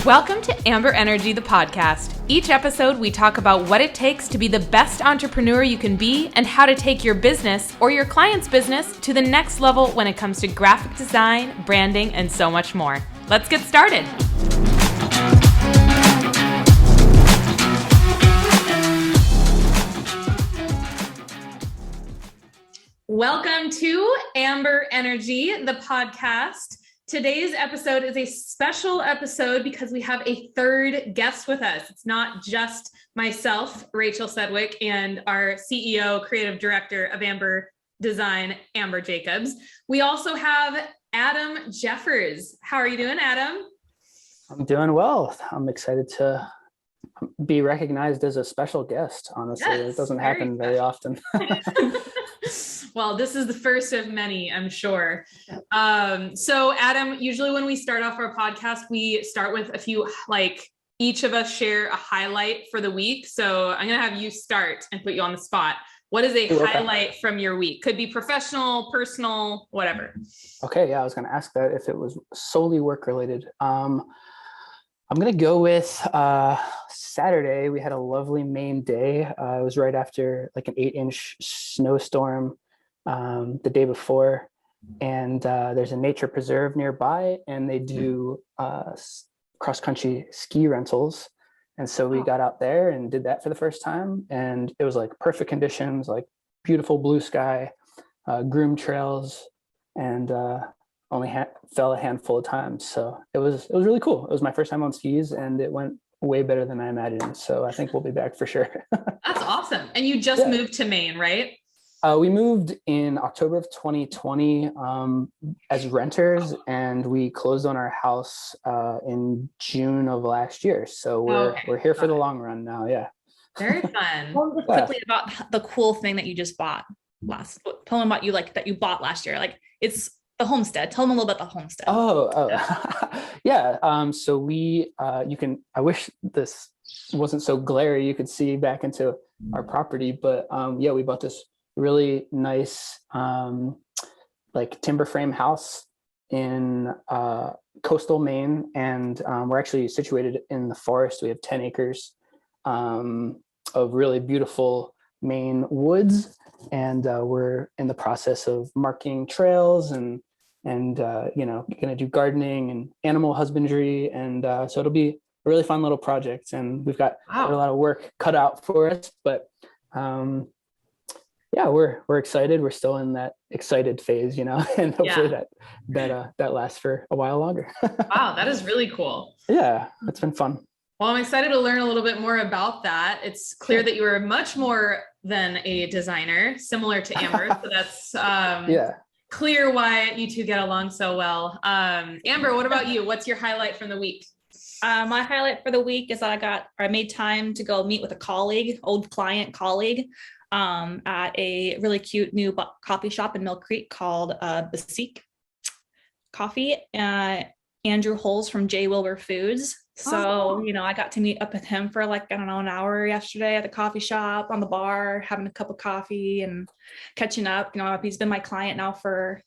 Welcome to AmberEnergy, the podcast. Each episode, we talk about what it takes to be the best entrepreneur you can be and how to take your business or your client's business to the next level when it comes to graphic design, branding, and so much more. Let's get started. Welcome to AmberEnergy, the podcast. Today's episode is a special episode because we have a third guest with us. It's not just myself, Rachel Sedgwick, and our CEO, creative director of Amber Design, Amber Jacobs. We also have Adam Jeffers. How are you doing, Adam? I'm doing well. I'm excited to be recognized as a special guest. Honestly, Yes, it doesn't happen very often. Well, this is the first of many, I'm sure. So Adam, usually when we start off our podcast, we start with a few, each of us share a highlight for the week. So I'm going to have you start and put you on the spot. What is a highlight from your week? Could be professional, personal, whatever. Okay. Yeah. I was going to ask that if it was solely work related. I'm going to go with Saturday. We had a lovely Maine day. It was right after like an 8-inch snowstorm the day before. And there's a nature preserve nearby, and they do cross-country ski rentals. And so we got out there and did that for the first time. And it was like perfect conditions, like beautiful blue sky, groomed trails, and only fell a handful of times. So it was really cool. It was my first time on skis, and it went way better than I imagined. So I think we'll be back for sure. That's awesome. And you just moved to Maine, right? We moved in October of 2020 as renters, and we closed on our house in June of last year. So we're here for the long run now. Yeah. Very fun. Tell me quickly about the cool thing that you just bought tell them about that you bought last year. Like, it's the homestead. Tell them a little bit about the homestead. Yeah. So we, I wish this wasn't so glary. You could see back into our property, but we bought this really nice, timber frame house in coastal Maine. And we're actually situated in the forest. We have 10 acres of really beautiful Maine woods. And we're in the process of marking trails and going to do gardening and animal husbandry. And so it'll be a really fun little project. And we've got a lot of work cut out for us, but we're excited. We're still in that excited phase, and hopefully that lasts for a while longer. Wow, that is really cool. Yeah, it's been fun. Well, I'm excited to learn a little bit more about that. It's clear that you are much more than a designer, similar to Amber. So that's clear why you two get along so well. Amber, what about you? What's your highlight from the week? My highlight for the week is that I made time to go meet with a old client colleague, at a really cute new coffee shop in Mill Creek called Basique Coffee. Andrew Holes from JWilbur Foods. So, I got to meet up with him for an hour yesterday at the coffee shop, on the bar, having a cup of coffee and catching up. He's been my client now for,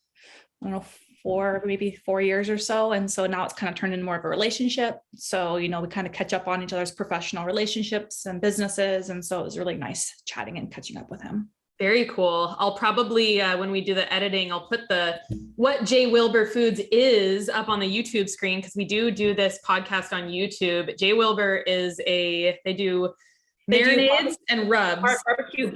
4 years or so. And so now it's kind of turned into more of a relationship. So, we kind of catch up on each other's professional relationships and businesses. And so it was really nice chatting and catching up with him. Very cool. I'll probably, when we do the editing, I'll put what JWilbur Foods is up on the YouTube screen, because we do this podcast on YouTube. JWilbur they do marinades and rubs.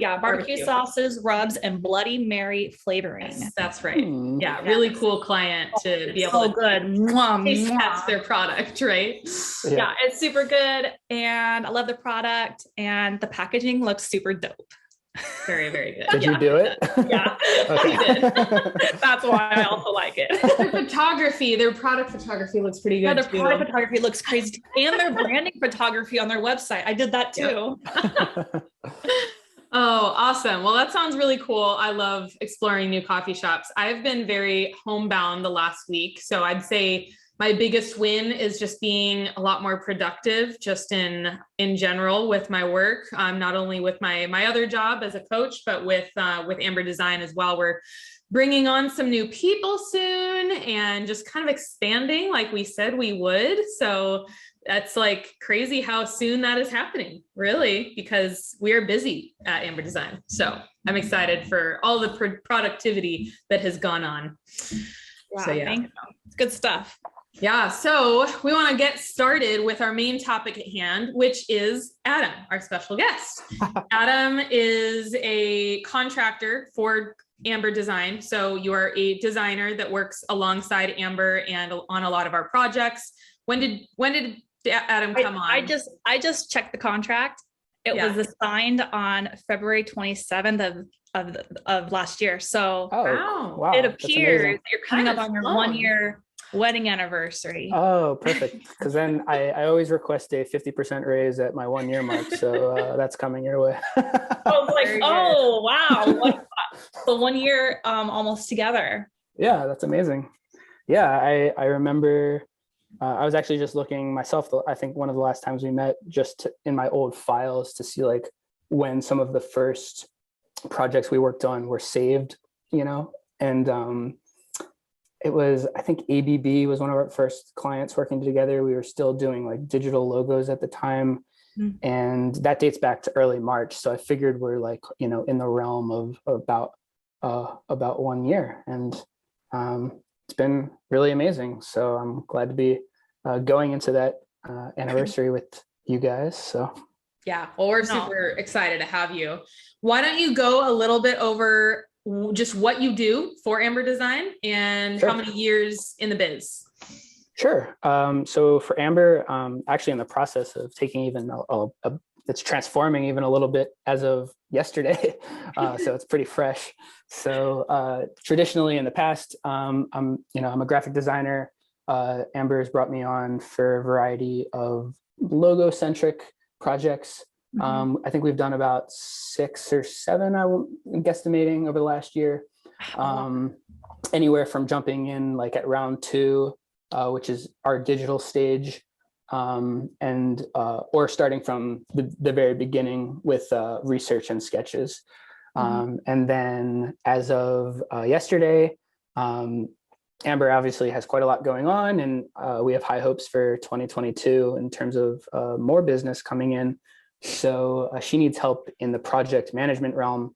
Barbecue sauces, rubs, and Bloody Mary flavoring. Yes, that's right. Yeah, really cool client to be able to taste test their product, right? Yeah, it's super good, and I love the product, and the packaging looks super dope. Very, very good. Did you do it? Yeah, I did. That's why I also like it. Their product photography looks pretty good. Their product photography looks crazy. And their branding photography on their website. I did that too. Oh, awesome. Well, that sounds really cool. I love exploring new coffee shops. I've been very homebound the last week. So I'd say my biggest win is just being a lot more productive, just in general with my work. Not only with my other job as a coach, but with Amber Design as well. We're bringing on some new people soon and just kind of expanding like we said we would. So That's like crazy how soon that is happening, really, because we are busy at Amber Design. So I'm excited for all the productivity that has gone on. Wow, So yeah, thank you. It's good stuff. Yeah, so we want to get started with our main topic at hand, which is Adam, our special guest. Adam is a contractor for Amber Design. So you are a designer that works alongside Amber and on a lot of our projects. When did Adam come on? I just checked the contract. It was signed on February 27th of last year. So wow, it appears you're coming up on your 1 year wedding anniversary. Oh, perfect. Because then I always request a 50% raise at my 1 year mark. So that's coming your way. I was like, oh, wow. So 1 year almost together. Yeah, that's amazing. Yeah, I remember I was actually just looking myself, I think one of the last times we met, just in my old files to see like when some of the first projects we worked on were saved, and it was, I think ABB was one of our first clients working together. We were still doing like digital logos at the time. Mm-hmm. And that dates back to early March. So I figured we're like, in the realm of about 1 year. And it's been really amazing. So I'm glad to be going into that anniversary with you guys. So yeah, well, we're super excited to have you. Why don't you go a little bit over just what you do for Amber Design and how many years in the biz? Sure. So for Amber, actually in the process of taking even it's transforming even a little bit as of yesterday. So it's pretty fresh. So traditionally in the past, I'm a graphic designer. Amber has brought me on for a variety of logo centric projects. Mm-hmm. I think we've done about 6 or 7, I'm guesstimating, over the last year. Anywhere from jumping in like at round 2, which is our digital stage, and or starting from the very beginning with research and sketches. Mm-hmm. And then as of yesterday, Amber obviously has quite a lot going on, and we have high hopes for 2022 in terms of more business coming in. So she needs help in the project management realm,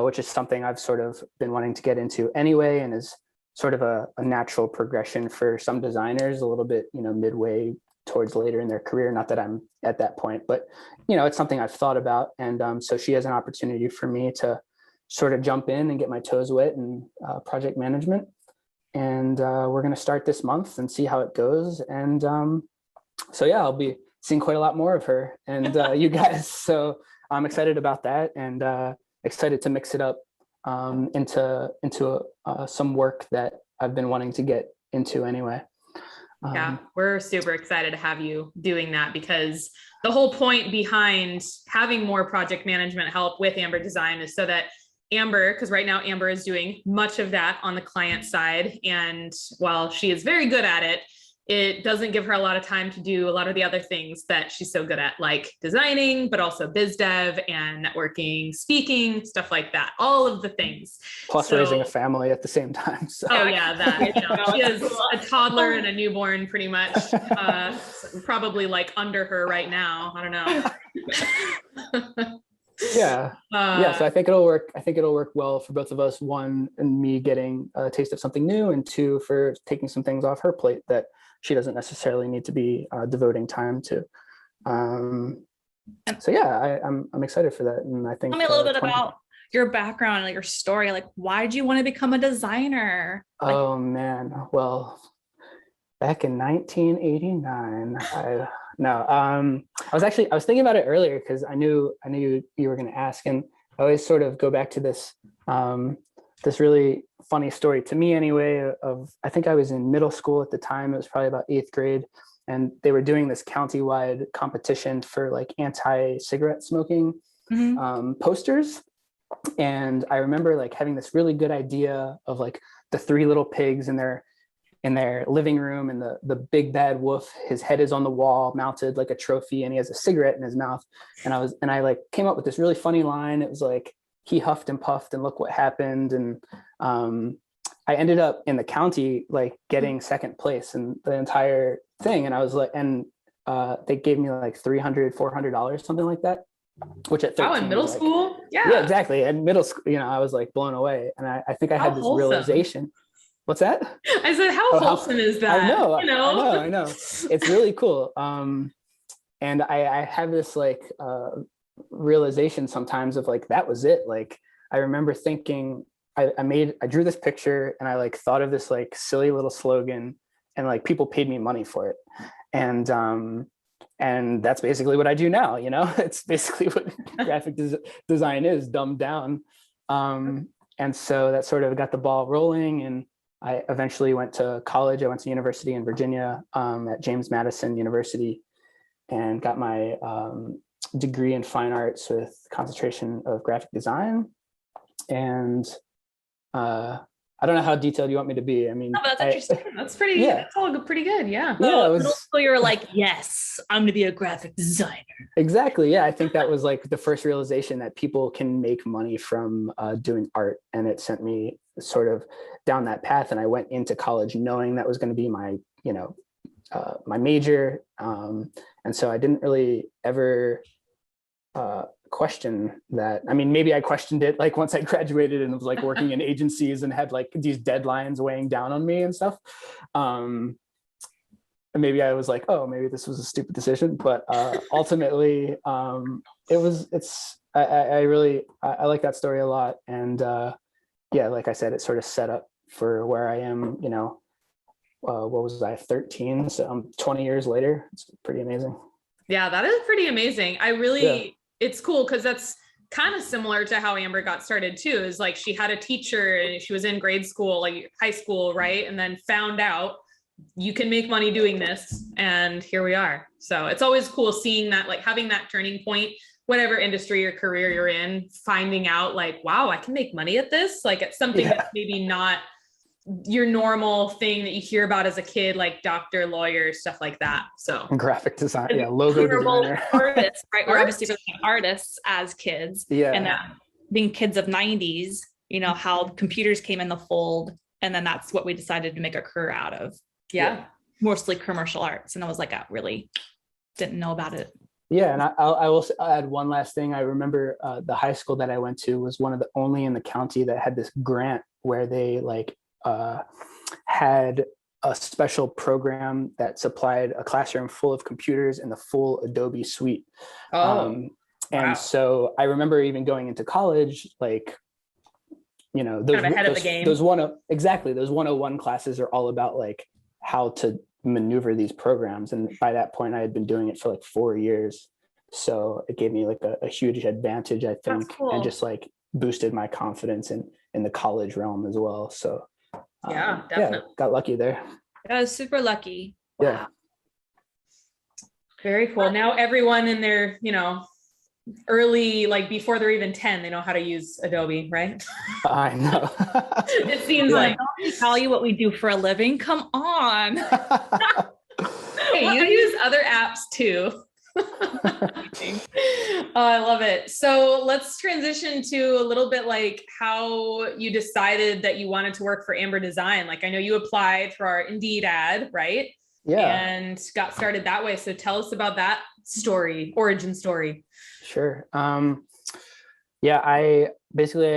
which is something I've sort of been wanting to get into anyway, and is sort of a natural progression for some designers a little bit, midway towards later in their career. Not that I'm at that point, but, it's something I've thought about. And so she has an opportunity for me to sort of jump in and get my toes wet in project management. And we're going to start this month and see how it goes. And so, yeah, I'll be seeing quite a lot more of her and you guys. So I'm excited about that, and excited to mix it up into some work that I've been wanting to get into anyway. Yeah, we're super excited to have you doing that, because the whole point behind having more project management help with Amber Design is so that Amber, because right now Amber is doing much of that on the client side. And while she is very good at it, it doesn't give her a lot of time to do a lot of the other things that she's so good at, like designing, but also biz dev and networking, speaking, stuff like that, all of the things. Plus raising a family at the same time. So. Oh yeah, that, she has a toddler and a newborn pretty much, probably like under her right now. I don't know. Yeah. So I think it'll work. I think it'll work well for both of us. 1, and me getting a taste of something new, and 2, for taking some things off her plate that she doesn't necessarily need to be devoting time to. So yeah, I'm excited for that. And I think tell me a little bit about your background and your story. Like, why did you want to become a designer? Oh man. Well, back in 1989, I was thinking about it earlier, because I knew you were going to ask, and I always sort of go back to this this really funny story, to me anyway, of, I think I was in middle school at the time. It was probably about 8th grade, and they were doing this countywide competition for like anti-cigarette smoking posters. And I remember like having this really good idea of like the 3 little pigs in their living room, and the big bad wolf, his head is on the wall mounted like a trophy, and he has a cigarette in his mouth. And I like came up with this really funny line. It was like, he huffed and puffed and look what happened. And I ended up in the county like getting 2nd place in the entire thing. And I was like, and they gave me like $300-$400, something like that, which at 13 in middle was like, school. yeah, exactly. In middle school, you know, I was like blown away. And I think I How had this wholesome. realization. What's that? I said, how wholesome is that? I know, You know? I know. It's really cool. And I have this like realization sometimes of like, that was it. Like, I remember thinking, I drew this picture and I like thought of this like silly little slogan, and like people paid me money for it. And that's basically what I do now. You know, it's basically what graphic design is, dumbed down. And so that sort of got the ball rolling, and I eventually went to college. I went to university in Virginia at James Madison University, and got my degree in fine arts with concentration of graphic design. And I don't know how detailed you want me to be. I mean, no, but that's interesting. That's pretty, yeah. That's all pretty good. Yeah. Yeah. Middle school, you were like, yes, I'm going to be a graphic designer. Exactly. Yeah. I think that was like the first realization that people can make money from doing art. And it sent me sort of down that path. And I went into college knowing that was going to be my, you know, my major. And so I didn't really ever question that. I mean, maybe I questioned it like once I graduated and was like working in agencies and had like these deadlines weighing down on me and stuff. And maybe I was like, oh, maybe this was a stupid decision, but ultimately I like that story a lot. And yeah, like I said, it sort of set up for where I am, you know, what was I, 13? So 20 years later. It's pretty amazing. Yeah, that is pretty amazing. It's cool because that's kind of similar to how Amber got started too, is like she had a teacher and she was in grade school, like high school, right? And then found out you can make money doing this, and here we are. So it's always cool seeing that, like having that turning point, whatever industry or career you're in, finding out like, wow, I can make money at this. Like it's something that's maybe not your normal thing that you hear about as a kid, like doctor, lawyer, stuff like that. So graphic design, yeah, logo designer, artists, right? We're obviously really artists as kids, and being kids of 90s, you know, how computers came in the fold, and then that's what we decided to make a career out of. Yeah, mostly commercial arts, and I was like, I really didn't know about it. Yeah, and I will add one last thing. I remember the high school that I went to was one of the only in the county that had this grant where they like had a special program that supplied a classroom full of computers and the full Adobe suite. And so I remember even going into college, like, you know, those, kind of ahead of the game. Those 101 classes are all about like how to maneuver these programs. And by that point I had been doing it for like 4 years. So it gave me like a huge advantage, I think, cool. And just like boosted my confidence in the college realm as well. So yeah, definitely. Got lucky there. I was super lucky. Wow. Yeah. Very cool. Now everyone in their, you know, early, like before they're even 10, they know how to use Adobe, right? I know. It seems like. Don't we tell you what we do for a living? Come on. Hey, you use other apps too. Oh, I love it. So let's transition to a little bit like how you decided that you wanted to work for Amber Design. Like I know you applied for our Indeed ad, right? Yeah. And got started that way. So tell us about that origin story. Sure. Yeah, I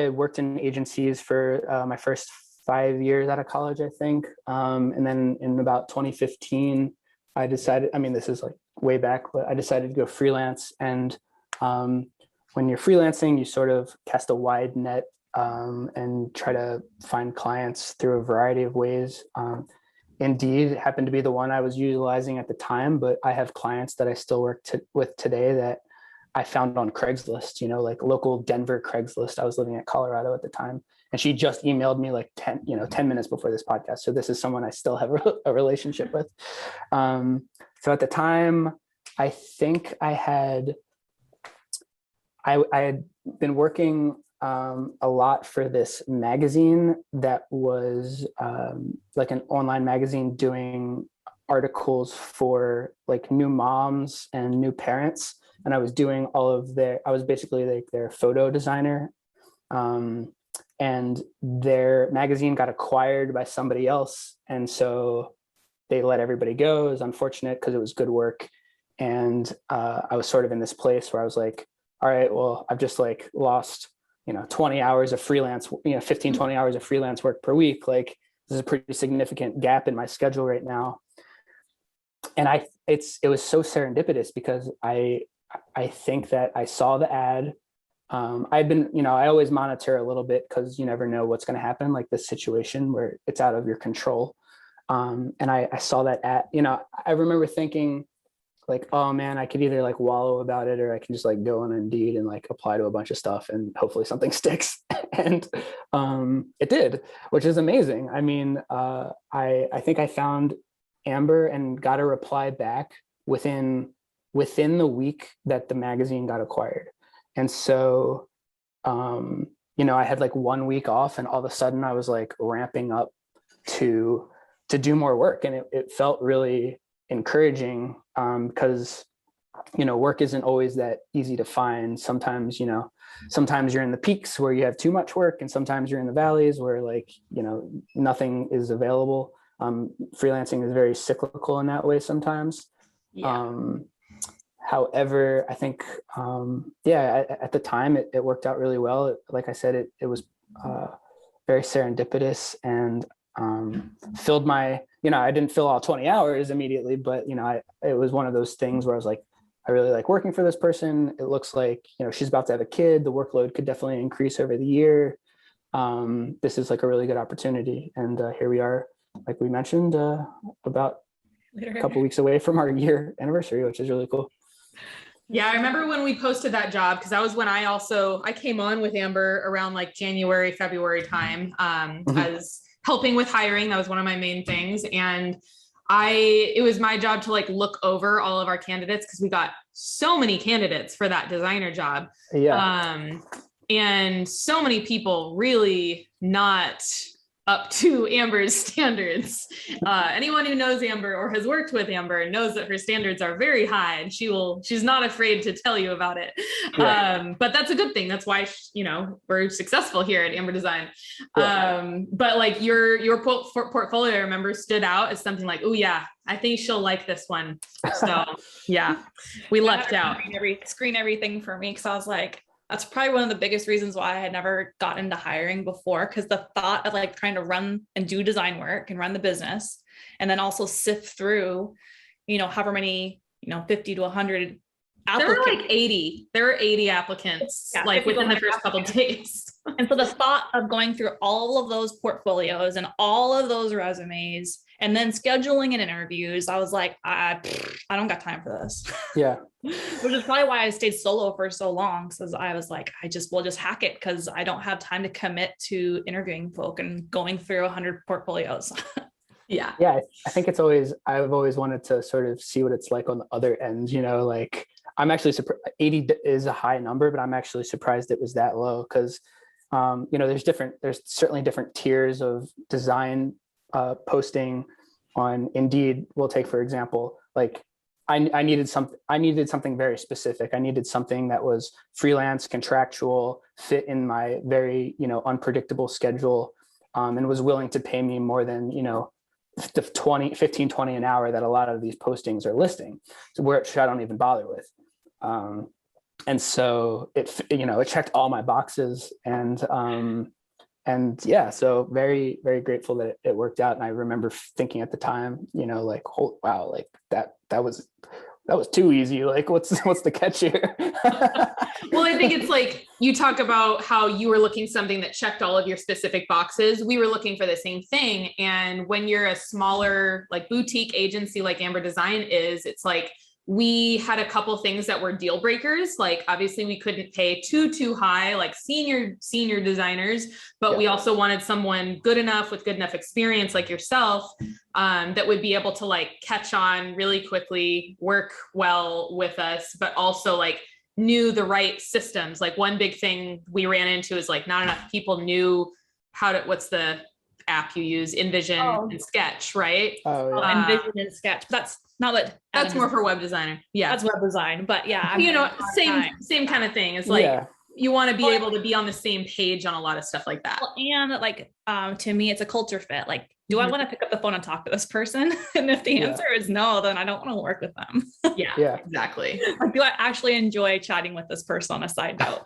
worked in agencies for my first 5 years out of college, I think. And then in about 2015, I decided, I mean, this is like way back, but I decided to go freelance. And when you're freelancing, you sort of cast a wide net and try to find clients through a variety of ways. Indeed, it happened to be the one I was utilizing at the time, but I have clients that I still work with today that I found on Craigslist, you know, like local Denver Craigslist. I was living in Colorado at the time, and she just emailed me like 10 minutes before this podcast. So this is someone I still have a relationship with. So at the time, I think I had been working a lot for this magazine that was like an online magazine doing articles for like new moms and new parents. And I was doing I was basically like their photo designer. And their magazine got acquired by somebody else. And so they let everybody go. It was unfortunate because it was good work. And I was sort of in this place where I was like, all right, well, I've just like lost, 20 hours of freelance, 15, 20 hours of freelance work per week. Like this is a pretty significant gap in my schedule right now. And it was so serendipitous because I think that I saw the ad. I've been, I always monitor a little bit because you never know what's going to happen, like this situation where it's out of your control. And I saw that ad, I remember thinking like, oh man, I could either like wallow about it or I can just like go on Indeed and like apply to a bunch of stuff and hopefully something sticks. And it did, which is amazing. I mean, I think I found Amber and got a reply back within the week that the magazine got acquired. And so, I had like 1 week off and all of a sudden I was like ramping up to do more work. And it felt really encouraging because, work isn't always that easy to find. Sometimes, sometimes you're in the peaks where you have too much work and sometimes you're in the valleys where like, nothing is available. Freelancing is very cyclical in that way sometimes. Yeah. However, I think, at the time it worked out really well. Like I said, it was very serendipitous and filled my, I didn't fill all 20 hours immediately, but, it was one of those things where I was like, I really like working for this person. It looks like, she's about to have a kid. The workload could definitely increase over the year. This is like a really good opportunity. And here we are, like we mentioned, about a couple weeks away from our year anniversary, which is really cool. Yeah, I remember when we posted that job, because that was when I came on with Amber around like January, February time, as helping with hiring. That was one of my main things. And it was my job to like look over all of our candidates because we got so many candidates for that designer job. Yeah. And so many people really not up to Amber's standards. Anyone who knows Amber or has worked with Amber knows that her standards are very high and she's not afraid to tell you about it. Yeah. But that's a good thing. That's why, we're successful here at Amber Design. Yeah. But like your portfolio, I remember, stood out as something like, oh yeah, I think she'll like this one. So yeah, we lucked out. Screen everything for me. Cause I was like, that's probably one of the biggest reasons why I had never gotten into hiring before. Cause the thought of like trying to run and do design work and run the business and then also sift through, however many, 50 to 100 applicants. There were 80 applicants, like within the first couple of days. And so the thought of going through all of those portfolios and all of those resumes and then scheduling and interviews, I was like, I don't got time for this. Yeah. Which is probably why I stayed solo for so long. Because I was like, we'll just hack it because I don't have time to commit to interviewing folk and going through 100 portfolios. Yeah. Yeah. I think I've always wanted to sort of see what it's like on the other end, like I'm actually surprised 80 is a high number, but I'm actually surprised it was that low because, there's certainly different tiers of design posting on Indeed. We'll take, for example, like I needed something very specific. I needed something that was freelance, contractual, fit in my very, unpredictable schedule, and was willing to pay me more than, the 15, 20 an hour that a lot of these postings are listing, so which I don't even bother with. And so it checked all my boxes and yeah, so very, very grateful that it worked out. And I remember thinking at the time, like, oh, wow, like that was too easy. Like, what's the catch here? Well, I think it's like, you talk about how you were looking something that checked all of your specific boxes. We were looking for the same thing. And when you're a smaller, like boutique agency, like Amber Design is, it's like, we had a couple things that were deal breakers. Like obviously we couldn't pay too high, like senior designers, but we also wanted someone good enough with good enough experience like yourself, that would be able to like catch on really quickly, work well with us, but also like knew the right systems. Like one big thing we ran into is like not enough people knew what's the app you use, Envision and Sketch, right? Oh, yeah. Envision and Sketch. That's not what. That's more for web designer. Yeah, that's web design. But yeah, same kind of thing. It's like you want to be able to be on the same page on a lot of stuff like that. Well, and like to me, it's a culture fit. Like do I want to pick up the phone and talk to this person? And if the answer is no, then I don't want to work with them. Yeah, exactly. Like, do I actually enjoy chatting with this person on a side note?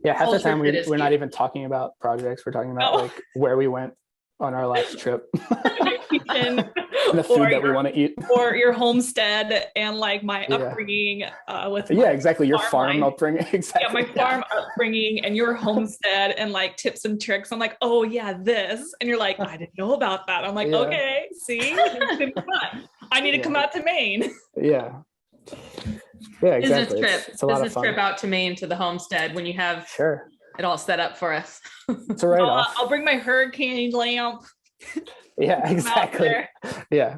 Yeah, half the time we're not even talking about projects. We're talking about like where we went on our last trip. The food that we want to eat. Or your homestead and like my upbringing with exactly, your farm upbringing. Exactly. Yeah, my farm upbringing and your homestead and like tips and tricks. I'm like, oh yeah, this. And you're like, I didn't know about that. I'm like, okay, see, I need to come out to Maine. Yeah, exactly. It's a lot of fun. Trip out to Maine to the homestead when you have it all set up for us. It's a write-off. I'll bring my hurricane lamp. Yeah, exactly. Yeah.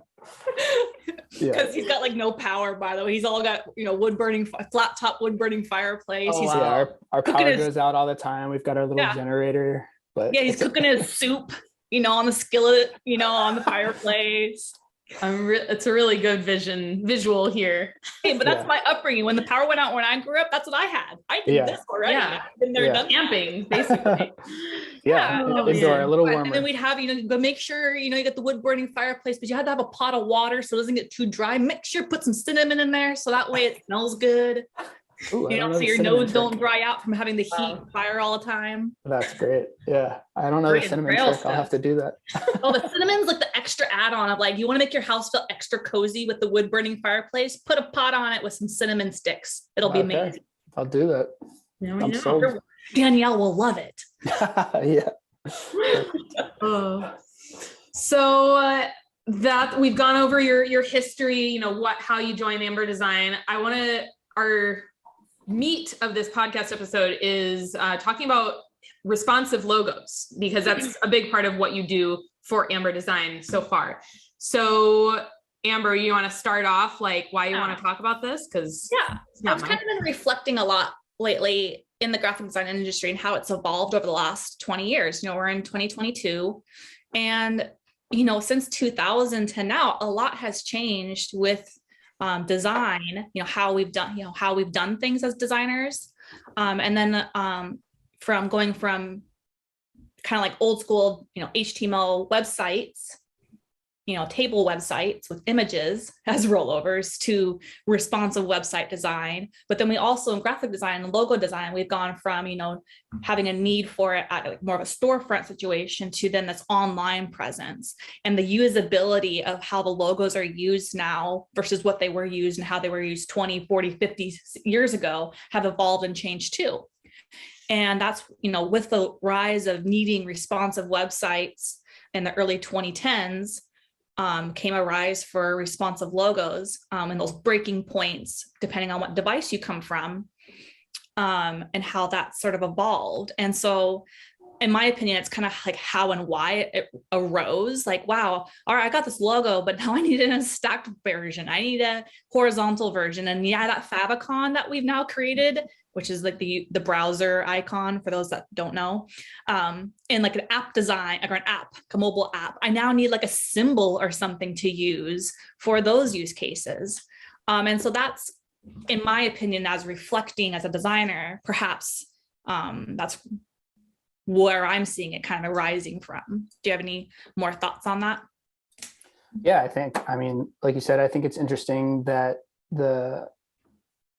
Because he's got like no power, by the way. He's all got, wood burning, flat top wood burning fireplace. Our power goes out all the time. We've got our little generator. But he's cooking his soup, on the skillet, on the fireplace. It's a really good visual here. Hey, but that's my upbringing. When the power went out when I grew up, that's what I had. I did this already. I've been there, done camping, basically. Indoor, a little warmer. And then we'd have, go make sure, you get the wood burning fireplace, but you had to have a pot of water so it doesn't get too dry. Make sure put some cinnamon in there so that way it smells good. Ooh, so your nose don't dry out from having the heat fire all the time. That's great. Yeah. I don't know the cinnamon trick. I'll have to do that. The cinnamon's like the extra add-on of like, you want to make your house feel extra cozy with the wood burning fireplace, put a pot on it with some cinnamon sticks. It'll be amazing. I'll do that. I'm sold. Danielle will love it. Yeah. So that we've gone over your history, how you joined Amber Design. Our meat of this podcast episode is talking about responsive logos, because that's a big part of what you do for Amber Design so far. So Amber, you want to start off like why you want to talk about this? Because I've kind of been reflecting a lot lately in the graphic design industry and how it's evolved over the last 20 years. We're in 2022 and, since 2000 to now, a lot has changed with design, how we've done things as designers. And then from going from kind of like old school, HTML websites, table websites with images as rollovers to responsive website design. But then we also in graphic design and logo design, we've gone from, having a need for it at like more of a storefront situation to then this online presence and the usability of how the logos are used now versus what they were used and how they were used 20, 40, 50 years ago have evolved and changed too. And that's, with the rise of needing responsive websites in the early 2010s, came a rise for responsive logos and those breaking points, depending on what device you come from, and how that sort of evolved. And so in my opinion, it's kind of like how and why it arose. Like, wow, all right, I got this logo, but now I need a stacked version. I need a horizontal version. And that favicon that we've now created, which is like the browser icon for those that don't know, and like an app design, or an app, a mobile app. I now need like a symbol or something to use for those use cases. And so that's, in my opinion, as reflecting as a designer, perhaps that's where I'm seeing it kind of rising from. Do you have any more thoughts on that? Yeah, like you said, I think it's interesting that the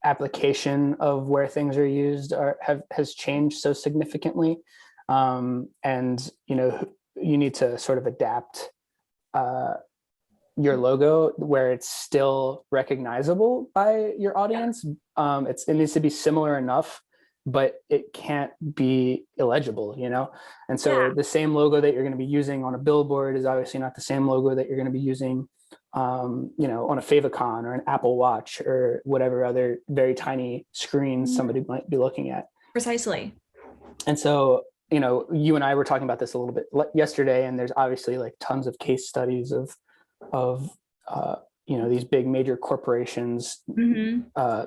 application of where things are used has changed so significantly. And, you need to sort of adapt your logo where it's still recognizable by your audience. It needs to be similar enough, but it can't be illegible, And so the same logo that you're going to be using on a billboard is obviously not the same logo that you're going to be using, on a favicon or an Apple Watch or whatever other very tiny screen somebody might be looking at. Precisely. And so, you and I were talking about this a little bit yesterday, and there's obviously like tons of case studies of these big major corporations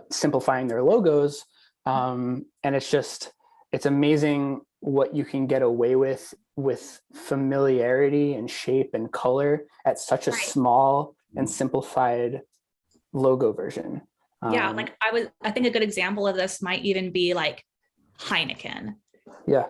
simplifying their logos. And it's amazing what you can get away with familiarity and shape and color at such a small and simplified logo version. Like I think a good example of this might even be like Heineken. Yeah.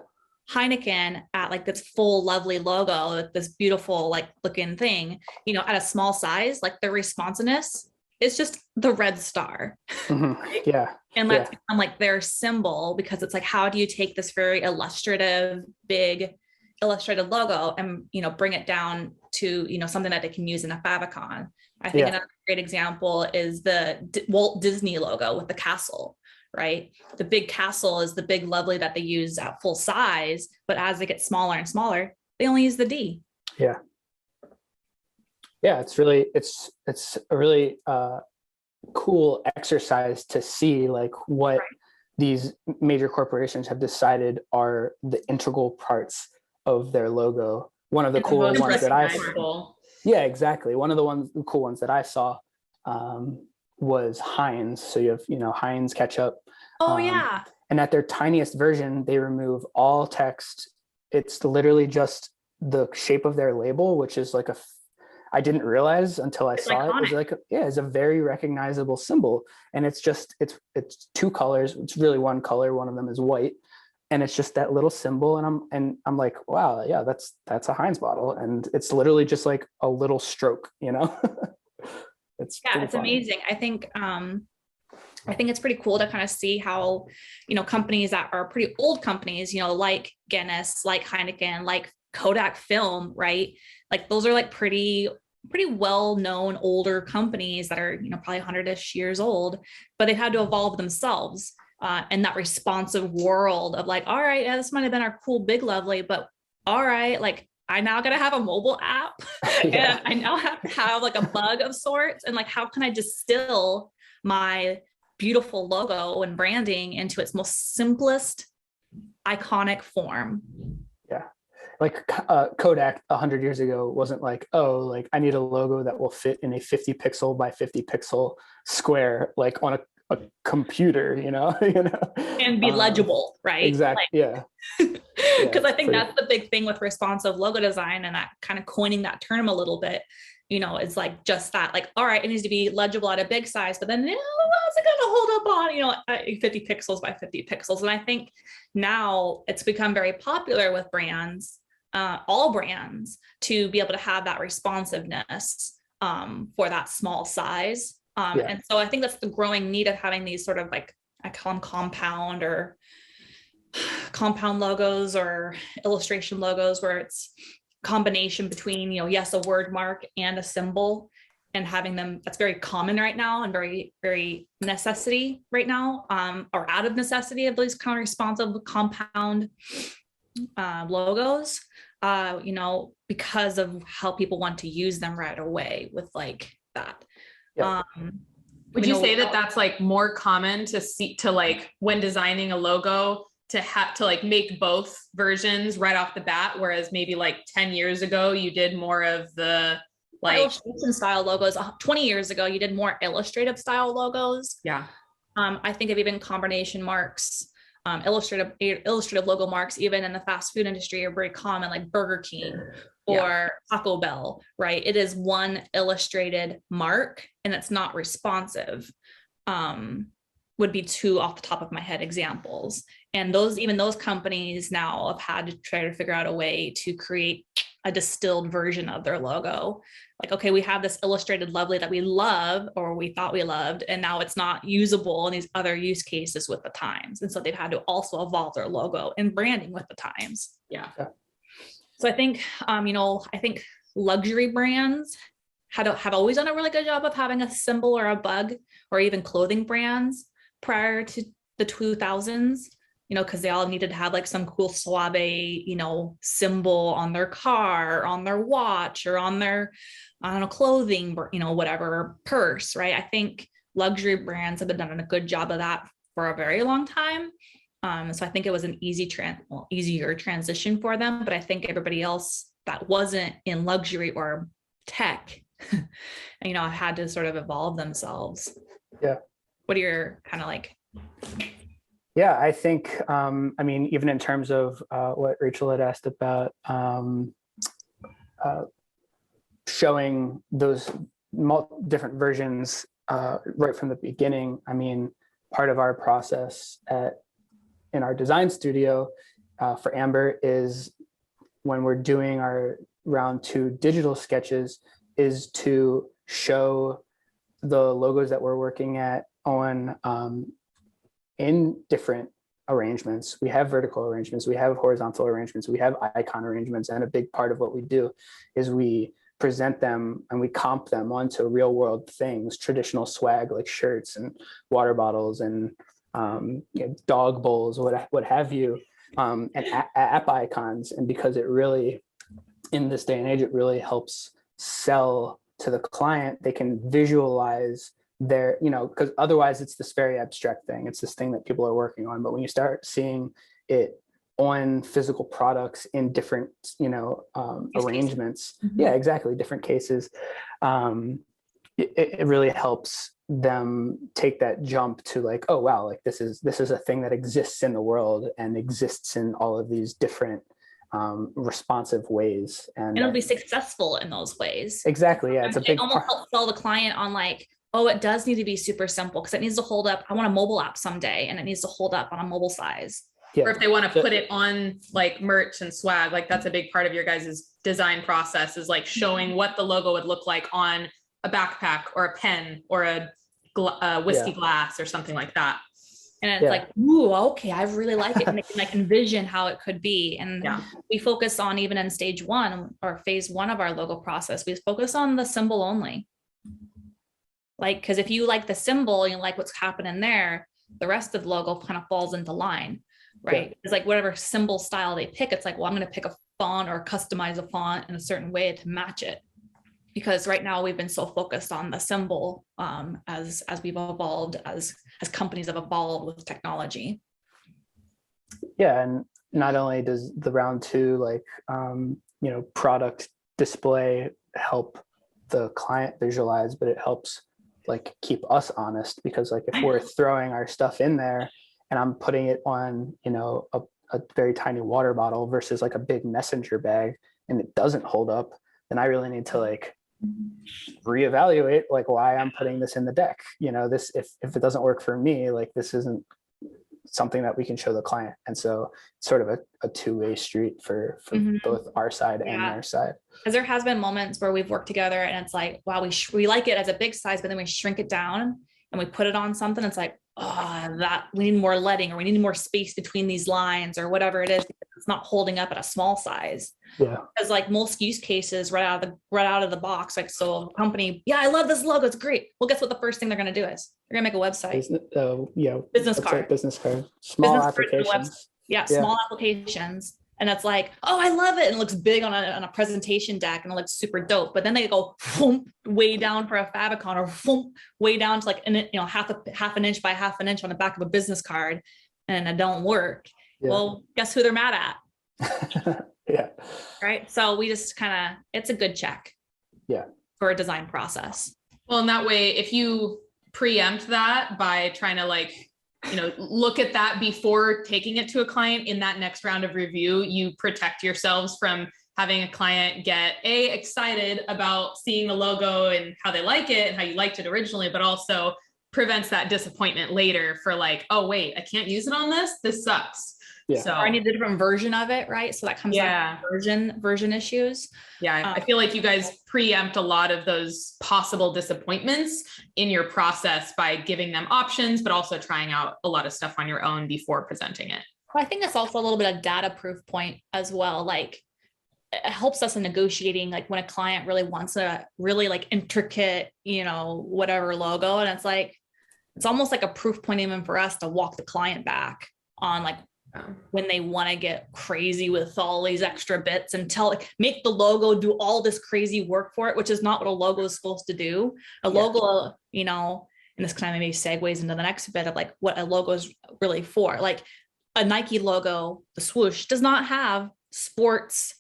Heineken at like this full lovely logo, like this beautiful like looking thing, you know, at a small size, like the responsiveness is just the red star. Mm-hmm. Yeah. And that's become like their symbol, because it's like, how do you take this very illustrative, big illustrated logo and, you know, bring it down to, you know, something that they can use in a favicon. I think another great example is the Walt Disney logo with the castle, right? The big castle is the big lovely that they use at full size, but as they get smaller and smaller, they only use the D. Yeah. Yeah, it's a really cool exercise to see like what these major corporations have decided are the integral parts of their logo. One of the cool ones that yeah, exactly. One of the cool ones that I saw was Heinz. So you have, you know, Heinz ketchup. Oh yeah. And at their tiniest version, they remove all text. It's literally just the shape of their label, which is like I didn't realize until I saw it. It's like, it's a very recognizable symbol. And it's just, it's two colors. It's really one color. One of them is white. And it's just that little symbol. And I'm like, wow, yeah, that's a Heinz bottle. And it's literally just like a little stroke, you know? It's amazing. I think it's pretty cool to kind of see how, you know, companies that are pretty old companies, you know, like Guinness, like Heineken, like Kodak Film, right? Like those are like pretty well-known older companies that are, you know, probably 100-ish years old, but they've had to evolve themselves in that responsive world of like, all right, yeah, this might have been our cool big lovely, but all right, like I now gotta have a mobile app and I now have to have like a bug of sorts. And like, how can I distill my beautiful logo and branding into its most simplest, iconic form? Yeah. Like Kodak 100 years ago wasn't like, oh, like I need a logo that will fit in a 50 pixel by 50 pixel square, like on a computer, you know, and be legible, right? Exactly. Like, because I think that's the big thing with responsive logo design, and that kind of coining that term a little bit, you know, it's like just that, like, all right, it needs to be legible at a big size, but then how's it going to hold up on, you know, 50 pixels by 50 pixels? And I think now it's become very popular with brands, all brands, to be able to have that responsiveness for that small size. And so I think that's the growing need of having these sort of like, I call them compound logos or illustration logos, where it's combination between, you know, yes, a word mark and a symbol, and having them, that's very common right now and very, very necessity right now, or out of necessity of these kind of responsive compound logos, you know, because of how people want to use them right away with like that. Would you say that that's like more common to see, to like when designing a logo, to have to like make both versions right off the bat, whereas maybe like 10 years ago you did more of the like illustration style logos? 20 years ago you did more illustrative style logos. I think of even combination marks, illustrative logo marks, even in the fast food industry, are very common, like Burger King or Taco Bell, right? It is one illustrated mark and it's not responsive. Would be two off the top of my head examples. And even those companies now have had to try to figure out a way to create a distilled version of their logo. Like, okay, we have this illustrated lovely that we love, or we thought we loved, and now it's not usable in these other use cases with the times. And so they've had to also evolve their logo and branding with the times. So I think, you know, I think luxury brands have always done a really good job of having a symbol or a bug, or even clothing brands prior to the 2000s, you know, because they all needed to have like some cool suave, you know, symbol on their car, on their watch, or on their, I don't know, clothing, you know, whatever, purse, right? I think luxury brands have been done a good job of that for a very long time. So I think it was an easier transition for them, but I think everybody else that wasn't in luxury or tech, you know, had to sort of evolve themselves. What are your kind of like? Yeah, I think, I mean, even in terms of what Rachel had asked about showing those different versions right from the beginning. I mean, part of our process in our design studio for Amber is when we're doing our round 2 digital sketches is to show the logos that we're working at on in different arrangements. We have vertical arrangements, we have horizontal arrangements, we have icon arrangements, and a big part of what we do is we present them and we comp them onto real world things, traditional swag like shirts and water bottles and dog bowls, what have you, and app icons. And because it really, in this day and age, it really helps sell to the client. They can visualize their, because otherwise it's this very abstract thing. It's this thing that people are working on. But when you start seeing it on physical products in different, arrangements, Mm-hmm. yeah, exactly, different cases, it really helps them take that jump to like, oh wow, like this is a thing that exists in the world and exists in all of these different responsive ways, and it'll be successful in those ways. Exactly, yeah, it's a big almost helps sell the client on like, oh, it does need to be super simple because it needs to hold up. I want a mobile app someday, and it needs to hold up on a mobile size. Yeah. Or if they want to put it on like merch and swag, like that's a big part of your guys' design process, is like showing what the logo would look like on a backpack or a pen or a whiskey glass or something like that. And it's like, ooh, okay, I really like it. And they can like envision how it could be. And we focus on, even in stage 1 or phase 1 of our logo process, we focus on the symbol only. Like, because if you like the symbol, you like what's happening there, the rest of the logo kind of falls into line, right? Yeah. It's like whatever symbol style they pick, it's like, well, I'm going to pick a font or customize a font in a certain way to match it. Because right now we've been so focused on the symbol as we've evolved, as companies have evolved with technology. Yeah, and not only does the round 2 like product display help the client visualize, but it helps like keep us honest, because like if we're throwing our stuff in there and I'm putting it on a very tiny water bottle versus like a big messenger bag and it doesn't hold up, then I really need to like reevaluate like why I'm putting this in the deck. This, if it doesn't work for me, like this isn't something that we can show the client. And so it's sort of a two-way street for both our side and their side. Because there has been moments where we've worked together and it's like, wow, we like it as a big size, but then we shrink it down and we put it on something. It's like, oh, that we need more leading, or we need more space between these lines, or whatever it is. It's not holding up at a small size. Yeah. Because like most use cases right out of the box, like, so a company, I love this logo, it's great. Well, guess what the first thing they're going to do is they're going to make a website. Business card. Small applications. Small applications. And it's like, oh, I love it. And it looks big on a presentation deck and it looks super dope. But then they go way down for a favicon, or way down to like half an inch by half an inch on the back of a business card, and it don't work. Yeah. Well, guess who they're mad at? Yeah. Right. So we just it's a good check. Yeah. For a design process. Well, in that way, if you preempt that by trying to look at that before taking it to a client in that next round of review, you protect yourselves from having a client get excited about seeing the logo and how they like it and how you liked it originally, but also prevents that disappointment later for like, oh wait, I can't use it on this sucks. Yeah. So, or I need a different version of it, right? So that comes down to version issues. Yeah, I feel like you guys preempt a lot of those possible disappointments in your process by giving them options, but also trying out a lot of stuff on your own before presenting it. Well, I think it's also a little bit of data proof point as well. Like, it helps us in negotiating, like when a client really wants a really like intricate, whatever logo. And it's like, it's almost like a proof point even for us to walk the client back on like, when they want to get crazy with all these extra bits and make the logo do all this crazy work for it, which is not what a logo is supposed to do. A logo, and this kind of maybe segues into the next bit of like what a logo is really for. Like a Nike logo, the swoosh, does not have sports,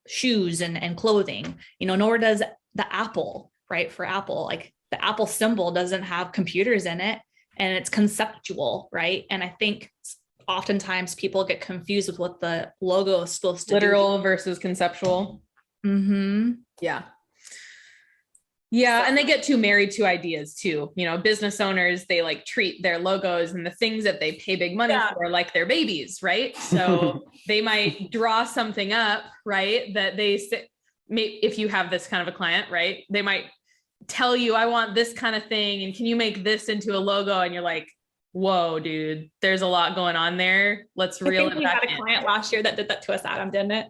shoes and clothing, nor does the Apple, right? For Apple, like the Apple symbol doesn't have computers in it, and it's conceptual, right? And I think oftentimes people get confused with what the logo is supposed to do. Literal versus conceptual. Mm-hmm. Yeah. Yeah. And they get too married to ideas too. You know, business owners, they like treat their logos and the things that they pay big money for like their babies, right? So they might draw something up, right? That they say, if you have this kind of a client, right? They might tell you, I want this kind of thing. And can you make this into a logo? And you're like, whoa, dude, there's a lot going on there. Let's reel it back in. We had a client last year that did that to us, Adam, didn't it?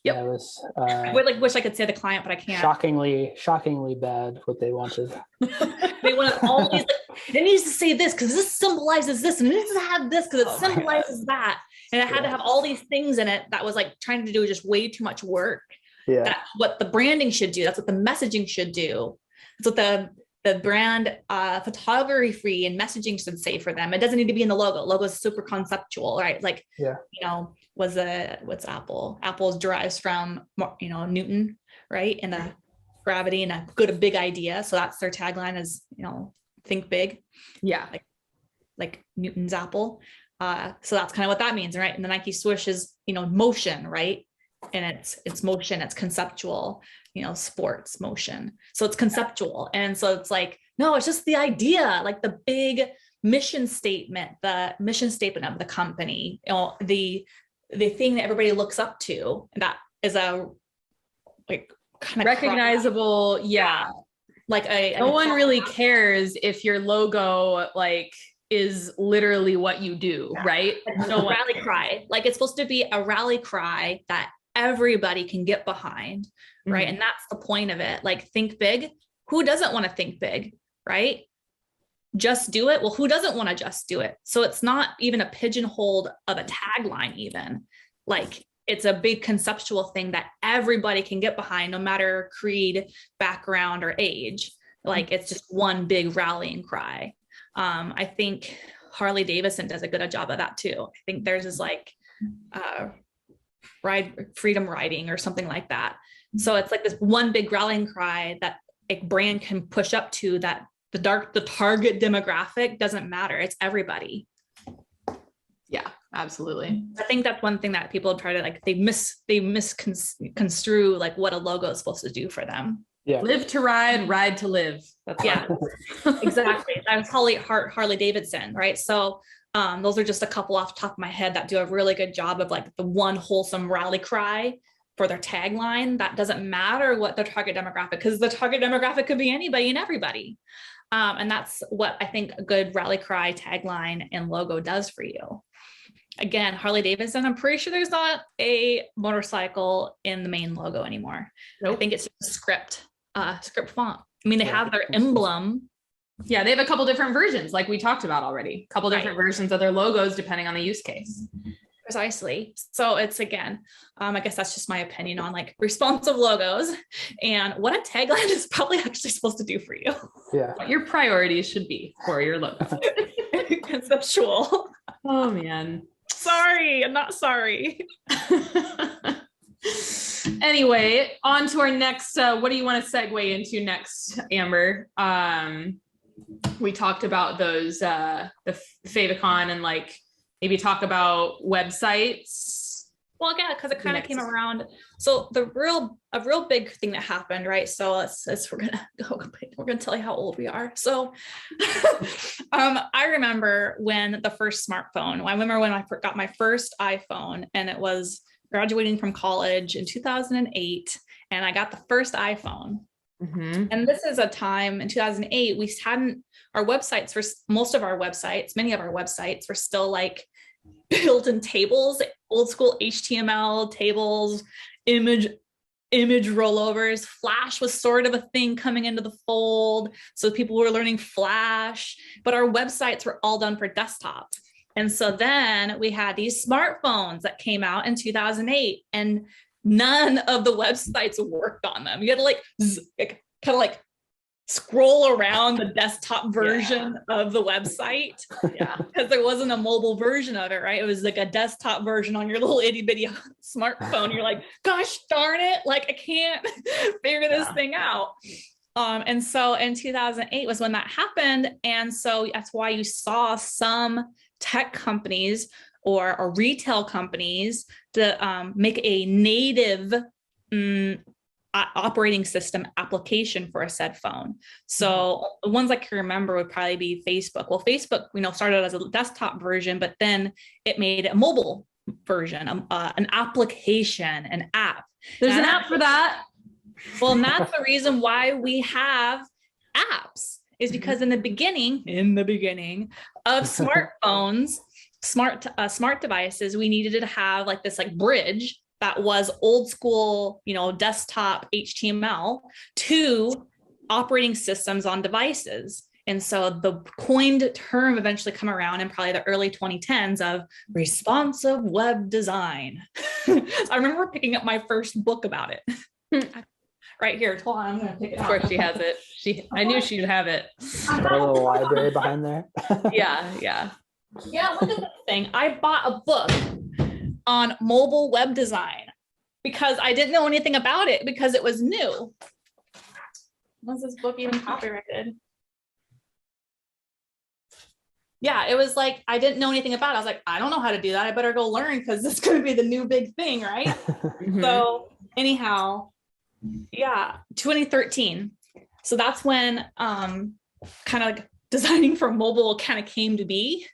Yep. Yeah, it was, I would like wish I could say the client, but I can't. shockingly bad what they wanted. They wanted all these, like, it needs to say this because this symbolizes this, and it needs to have this because it symbolizes that. And it had to have all these things in it that was like trying to do just way too much work. Yeah. That's what the branding should do. That's what the messaging should do. That's what the brand photography and messaging should say for them. It doesn't need to be in the logo. Logo is super conceptual, right? Like, you know, what's Apple? Apple's derives from, you know, Newton, right? And the gravity and a big idea. So that's their tagline is, you know, think big. Yeah. Like Newton's apple. So that's kind of what that means, right? And the Nike swoosh is, you know, motion, right? And it's motion, it's conceptual, you know, sports motion. So it's conceptual. And so it's like, no, it's just the idea, like the big mission statement of the company, you know, the thing that everybody looks up to, that is a like kind of recognizable. Yeah. Like no one really cares if your logo like is literally what you do, right? No rally cry. Like it's supposed to be a rally cry that everybody can get behind, right? And that's the point of it. Like think big. Who doesn't want to think big, right? Just do it. Well, who doesn't want to just do it? So it's not even a pigeonhole of a tagline even. Like it's a big conceptual thing that everybody can get behind, no matter creed, background, or age. Like it's just one big rallying cry. I think Harley Davidson does a good job of that too. I think theirs is like freedom riding or something like that. So it's like this one big rallying cry that a brand can push up to, that the target demographic doesn't matter. It's everybody. Yeah, absolutely. I think that's one thing that people try to like, they misconstrue like what a logo is supposed to do for them. Yeah. Live to ride, ride to live. That's exactly. That's Harley Davidson, right? So those are just a couple off the top of my head that do a really good job of like the one wholesome rally cry for their tagline. That doesn't matter what the target demographic, because the target demographic could be anybody and everybody. And that's what I think a good rally cry tagline and logo does for you. Again, Harley Davidson, I'm pretty sure there's not a motorcycle in the main logo anymore. Nope. I think it's just script font. I mean, they have their emblem. Yeah, they have a couple different versions, like we talked about already. A couple different versions of their logos, depending on the use case. Precisely. So it's, again, I guess that's just my opinion on like responsive logos and what a tagline is probably actually supposed to do for you. Yeah. What your priorities should be for your logo. Conceptual. Oh man. Sorry, I'm not sorry. Anyway, on to our next, what do you want to segue into next, Amber? We talked about those, the favicon, and like maybe talk about websites. Well, yeah, because it kind of came around. So a real big thing that happened, right? So we're gonna tell you how old we are. So I remember when the first smartphone. I remember when I got my first iPhone, and it was graduating from college in 2008, and I got the first iPhone. Mm-hmm. And this is a time in 2008, we hadn't, our websites for many of our websites were still like built-in tables, old school HTML tables, image rollovers. Flash was sort of a thing coming into the fold. So people were learning Flash, but our websites were all done for desktop. And so then we had these smartphones that came out in 2008, and none of the websites worked on them. You had to kind of like scroll around the desktop version of the website. Yeah. Because there wasn't a mobile version of it, right? It was like a desktop version on your little itty bitty smartphone. You're like, gosh darn it. Like, I can't figure this thing out. And so in 2008 was when that happened. And so that's why you saw some tech companies or retail companies to make a native operating system application for a said phone. So the ones I can remember would probably be Facebook. Well, Facebook, started as a desktop version, but then it made a mobile version, an application, an app. There's an app for that. Well, and that's the reason why we have apps, is because in the beginning of smartphones, smart devices, we needed to have like this like bridge that was old school, desktop HTML to operating systems on devices. And so the coined term eventually come around in probably the early 2010s of responsive web design. I remember picking up my first book about it. Right here. Hold on, I'm gonna pick it out. Of course she has it. I knew she'd have it. Got a little library behind there. Yeah. Yeah, look at this thing. I bought a book on mobile web design because I didn't know anything about it because it was new. Was this book even copyrighted? Yeah, it was like, I didn't know anything about it. I was like, I don't know how to do that. I better go learn because it's going to be the new big thing, right? So anyhow, yeah, 2013. So that's when kind of like designing for mobile kind of came to be.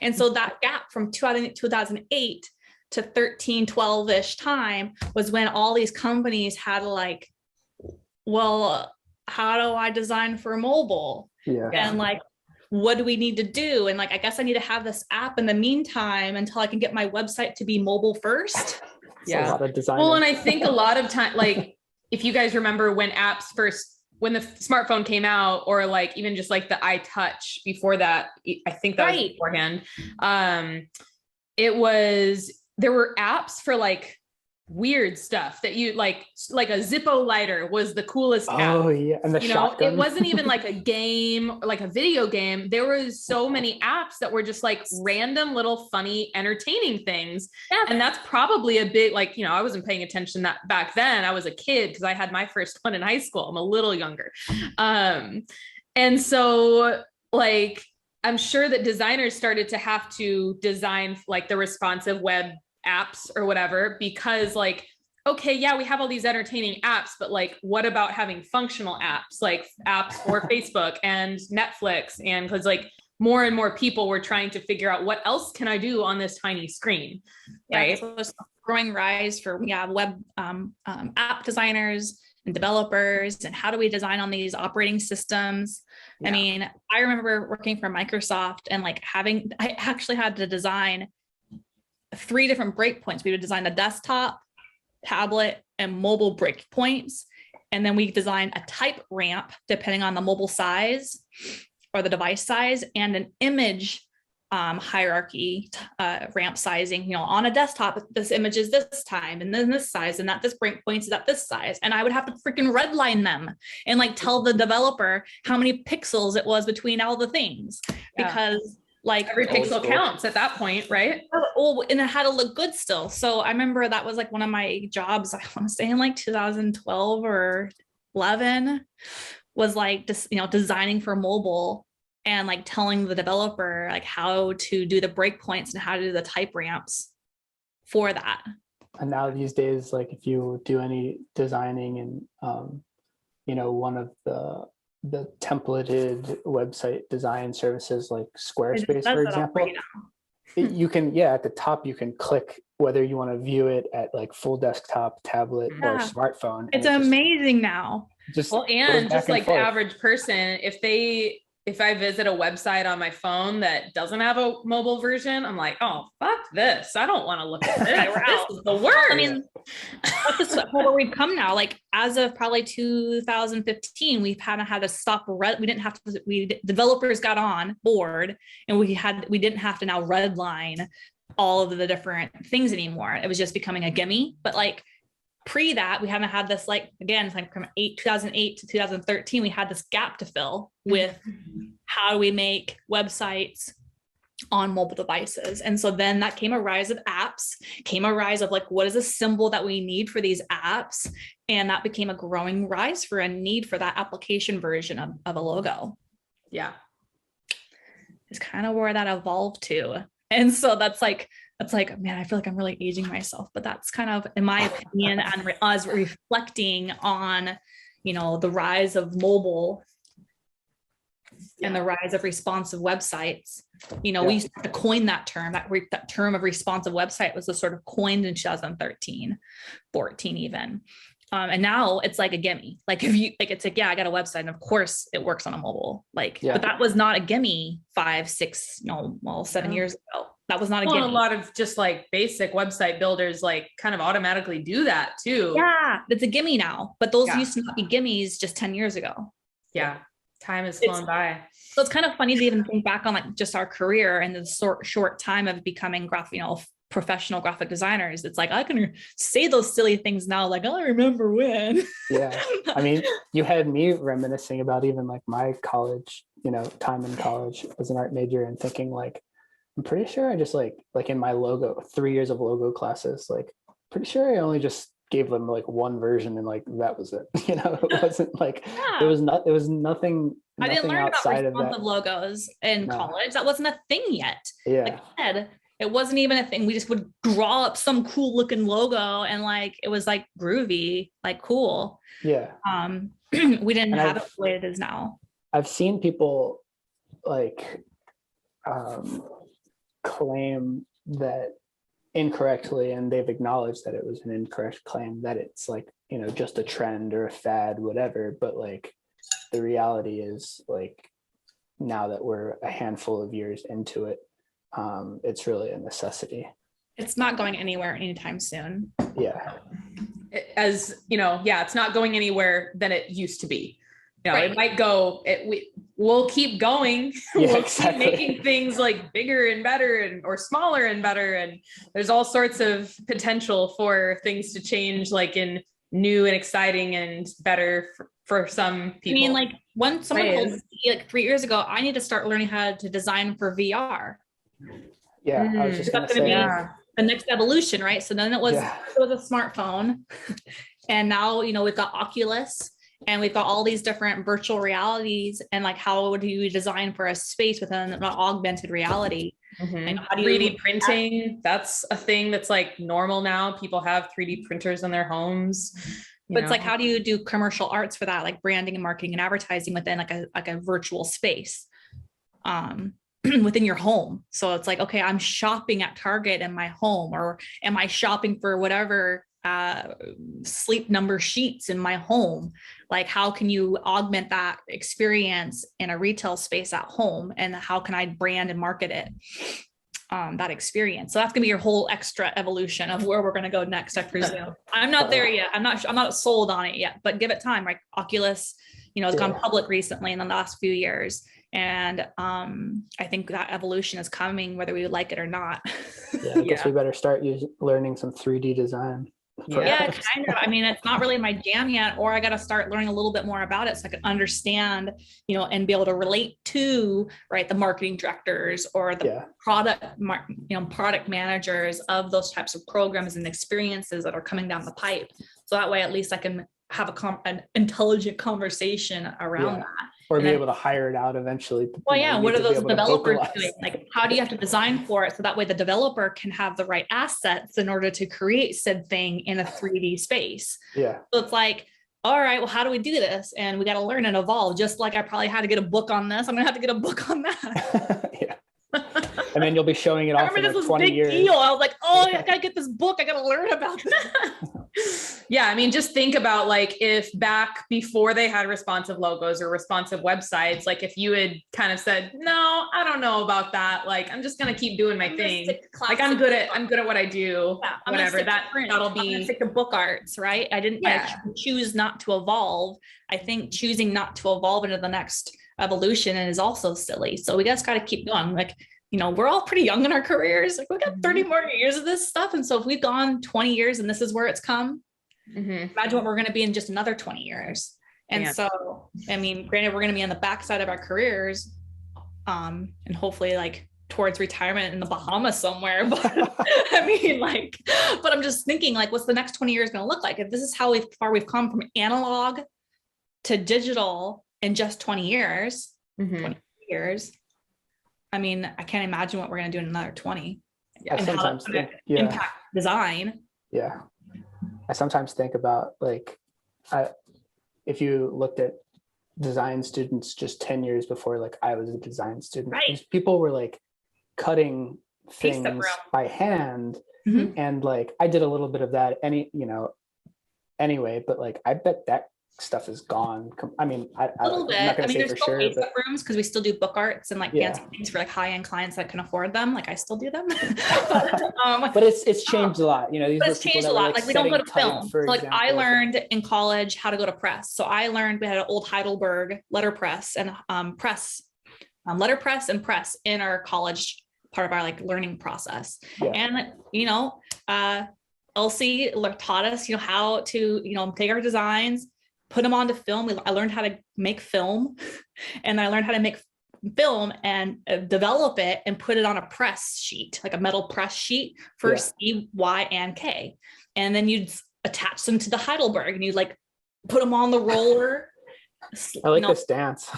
And so that gap from 2008 to 13, 12-ish time was when all these companies had to like, well, how do I design for mobile? Yeah. And like, what do we need to do? And like, I guess I need to have this app in the meantime until I can get my website to be mobile first. Yeah. A lot of design. Well, and I think a lot of time, like if you guys remember when when the smartphone came out, or like even just like the iTouch before that, I think that was beforehand. There were apps for like weird stuff that you like a Zippo lighter was the coolest app. Oh yeah, and the shotgun. It wasn't even like a game, like a video game. There was so many apps that were just like random little funny, entertaining things. Yeah. And that's probably a big, like, I wasn't paying attention that back then. I was a kid because I had my first one in high school. I'm a little younger. And so like, I'm sure that designers started to have to design like the responsive web apps or whatever, because like, okay, yeah, we have all these entertaining apps, but like, what about having functional apps, like apps for Facebook and Netflix? And because like more and more people were trying to figure out what else can I do on this tiny screen, right? So it's a growing rise for web app designers and developers, and how do we design on these operating systems? Yeah. I mean, I remember working for Microsoft and like I actually had to design 3 different breakpoints. We would design a desktop, tablet, and mobile breakpoints. And then we designed a type ramp depending on the mobile size or the device size, and an image hierarchy ramp sizing. On a desktop, this image is this time, and then this size, and that this breakpoint is at this size. And I would have to freaking redline them and like tell the developer how many pixels it was between all the things, because like every pixel counts at that point, right? Oh, and it had to look good still. So I remember that was like one of my jobs, I want to say in like 2012 or 11, was like just, designing for mobile and like telling the developer like how to do the breakpoints and how to do the type ramps for that. And now these days, like if you do any designing and, one of the templated website design services like Squarespace, for example, you can, at the top, you can click whether you want to view it at like full desktop, tablet, or smartphone. It's amazing now. And just like the average person, if I visit a website on my phone that doesn't have a mobile version, I'm like, oh, fuck this. I don't want to look at this. This is the worst. I mean, that's where we've come now. Like as of probably 2015, we've had to stop. Developers got on board, and we didn't have to now redline all of the different things anymore. It was just becoming a gimme. But like pre that, we haven't had this, like, again, it's like from 2008 to 2013, we had this gap to fill with how do we make websites on mobile devices. And so then that came a rise of apps, came a rise of like, what is a symbol that we need for these apps? And that became a growing rise for a need for that application version of a logo. Yeah. It's kind of where that evolved to. And so that's like It's like, man, I feel like I'm really aging myself, but that's kind of, in my opinion, and us reflecting on, the rise of mobile and the rise of responsive websites. We used to coin that term. That term of responsive website was sort of coined in 2013, 14 even. And now it's like a gimme. Like if you it's like, yeah, I got a website, and of course it works on a mobile. But that was not a gimme 5, 6, 7 years ago. That was not a gimme. A lot of just like basic website builders like kind of automatically do that too. Yeah, it's a gimme now, but those used to not be gimmies just 10 years ago. Yeah, time has flown by. So it's kind of funny to even think back on like just our career and the short time of becoming professional graphic designers. It's like, I can say those silly things now, like, I remember when. Yeah. I mean, you had me reminiscing about even like my college, time in college as an art major, and thinking like, I'm pretty sure I just like in my 3 years of logo classes, like pretty sure I only just gave them like one version, and like that was it. It wasn't like it was nothing. I didn't learn about outside responsive logos in college. That wasn't a thing yet. Yeah. Like I said, it wasn't even a thing. We just would draw up some cool looking logo, and like it was like groovy, like cool. Yeah. We didn't have it the way it is now. I've seen people like claim that incorrectly, and they've acknowledged that it was an incorrect claim, that it's like, just a trend or a fad, whatever. But like the reality is, like, now that we're a handful of years into it, it's really a necessity. It's not going anywhere anytime soon. Yeah. It's not going anywhere than it used to be. Right. It might go, we'll keep going. Yeah, keep making things like bigger and better or smaller and better. And there's all sorts of potential for things to change, like in new and exciting and better for some people. I mean, like when someone told me like 3 years ago, I need to start learning how to design for VR. Yeah. I was just going to say the next evolution, right? So then it was a smartphone. And now, we've got Oculus. And we've got all these different virtual realities, and like, how do you design for a space within an augmented reality? And how do you 3D printing? That's a thing that's like normal now. People have 3D printers in their homes. But it's like, how do you do commercial arts for that? Like branding and marketing and advertising within like a virtual space, within your home. So it's like, okay, I'm shopping at Target in my home, or am I shopping for whatever sleep number sheets in my home? Like, how can you augment that experience in a retail space at home, and how can I brand and market it, that experience? So that's gonna be your whole extra evolution of where we're gonna go next, I presume. I'm not there yet. I'm not sold on it yet, but give it time. Like Oculus, has gone public recently in the last few years, and I think that evolution is coming, whether we like it or not. I guess we better start learning some 3D design. Yeah, kind of. I mean, it's not really my jam yet, or I got to start learning a little bit more about it so I can understand, and be able to relate to, right, the marketing directors or the product managers of those types of programs and experiences that are coming down the pipe. So that way, at least I can have an intelligent conversation around that. Or be able to hire it out eventually. Well, what are those developers doing? Like, how do you have to design for it so that way the developer can have the right assets in order to create said thing in a 3D space? Yeah. So it's like, all right, well, how do we do this? And we got to learn and evolve. Just like I probably had to get a book on this, I'm gonna have to get a book on that. Yeah. And then you'll be showing it off in like 20 years. Deal. I was like, oh, I gotta get this book. I gotta learn about this. Yeah, I mean, just think about like if back before they had responsive logos or responsive websites, like if you had kind of said, no, I don't know about that. Like, I'm just gonna keep doing my thing. Like I'm good at what I do. Yeah, whatever. That'll be. I'm gonna stick to book arts, right? I choose not to evolve. I think choosing not to evolve into the next evolution is also silly. So we just got to keep going. Like, we're all pretty young in our careers. Like we got 30 more years of this stuff. And so if we've gone 20 years and this is where it's come, imagine what we're going to be in just another 20 years. And so, I mean, granted, we're going to be on the backside of our careers, and hopefully like towards retirement in the Bahamas somewhere. But I mean, like, but I'm just thinking like, what's the next 20 years going to look like? If this is how far we've come from analog to digital in just 20 years, 20 years, I mean, I can't imagine what we're going to do in another 20. I and how sometimes that's think, going to impact design. yeah. I sometimes think about like, if you looked at design students just 10 years before, like I was a design student, Right. these people were like cutting Piece of things room. by hand. Mhm. And like, I did a little bit of that anyway, but like, I bet that stuff is gone. I mean, A little bit. I'm not gonna say there's for still sure, face but up rooms because we still do book arts and like Yeah. fancy things for like high-end clients that can afford them. Like I still do them. but it's changed a lot. These But were it's people changed that a were lot. like Like we don't go setting to type, film. for So like I example. learned in college how to go to press. So I learned we had an old Heidelberg letterpress and letterpress and press in our college part of our like learning process. Yeah. And Elsie taught us how to take our designs, put them onto film. I learned how to make film, and I learned how to make film and develop it and put it on a press sheet, like a metal press sheet for C, Y, and K. And then you'd attach them to the Heidelberg and you'd like put them on the roller. I like this dance.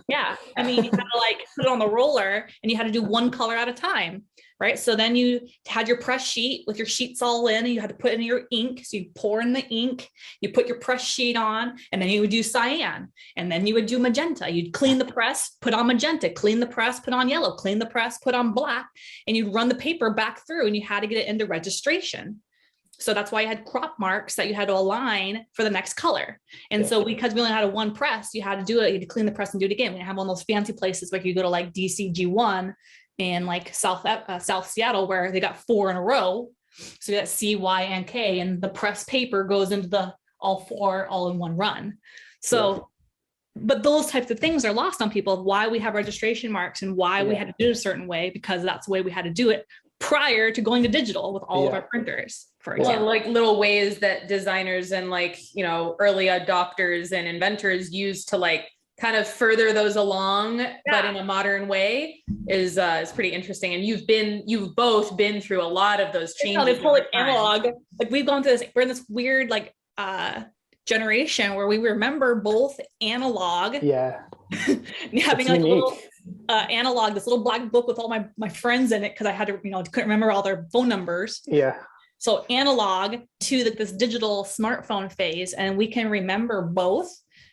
Yeah. I mean, you had to like put it on the roller and you had to do one color at a time. Right. So then you had your press sheet with your sheets all in, and you had to put in your ink. So you pour in the ink, you put your press sheet on, and then you would do cyan, and then you would do magenta. You'd clean the press, put on magenta, clean the press, put on yellow, clean the press, put on black, and you'd run the paper back through, and you had to get it into registration. So that's why you had crop marks that you had to align for the next color. And so because we only had one press, you had to do it. You had to clean the press and do it again. We have one of those fancy places where you go to like DCG1 in like South Seattle, where they got 4 in a row. So you got C, Y, and K, and the press paper goes into all 4 all in one run. So, but those types of things are lost on people, why we have registration marks and why we had to do it a certain way, because that's the way we had to do it prior to going to digital with all of our printers, for example. Like little ways that designers and like, early adopters and inventors use to like kind of further those along, but in a modern way is pretty interesting. And you've both been through a lot of those changes. They pull it analog. Like we've gone through this, we're in this weird like generation where we remember both analog. Yeah. Having like a little analog, this little black book with all my friends in it, because I had to, couldn't remember all their phone numbers. Yeah. So analog to this digital smartphone phase, and we can remember both,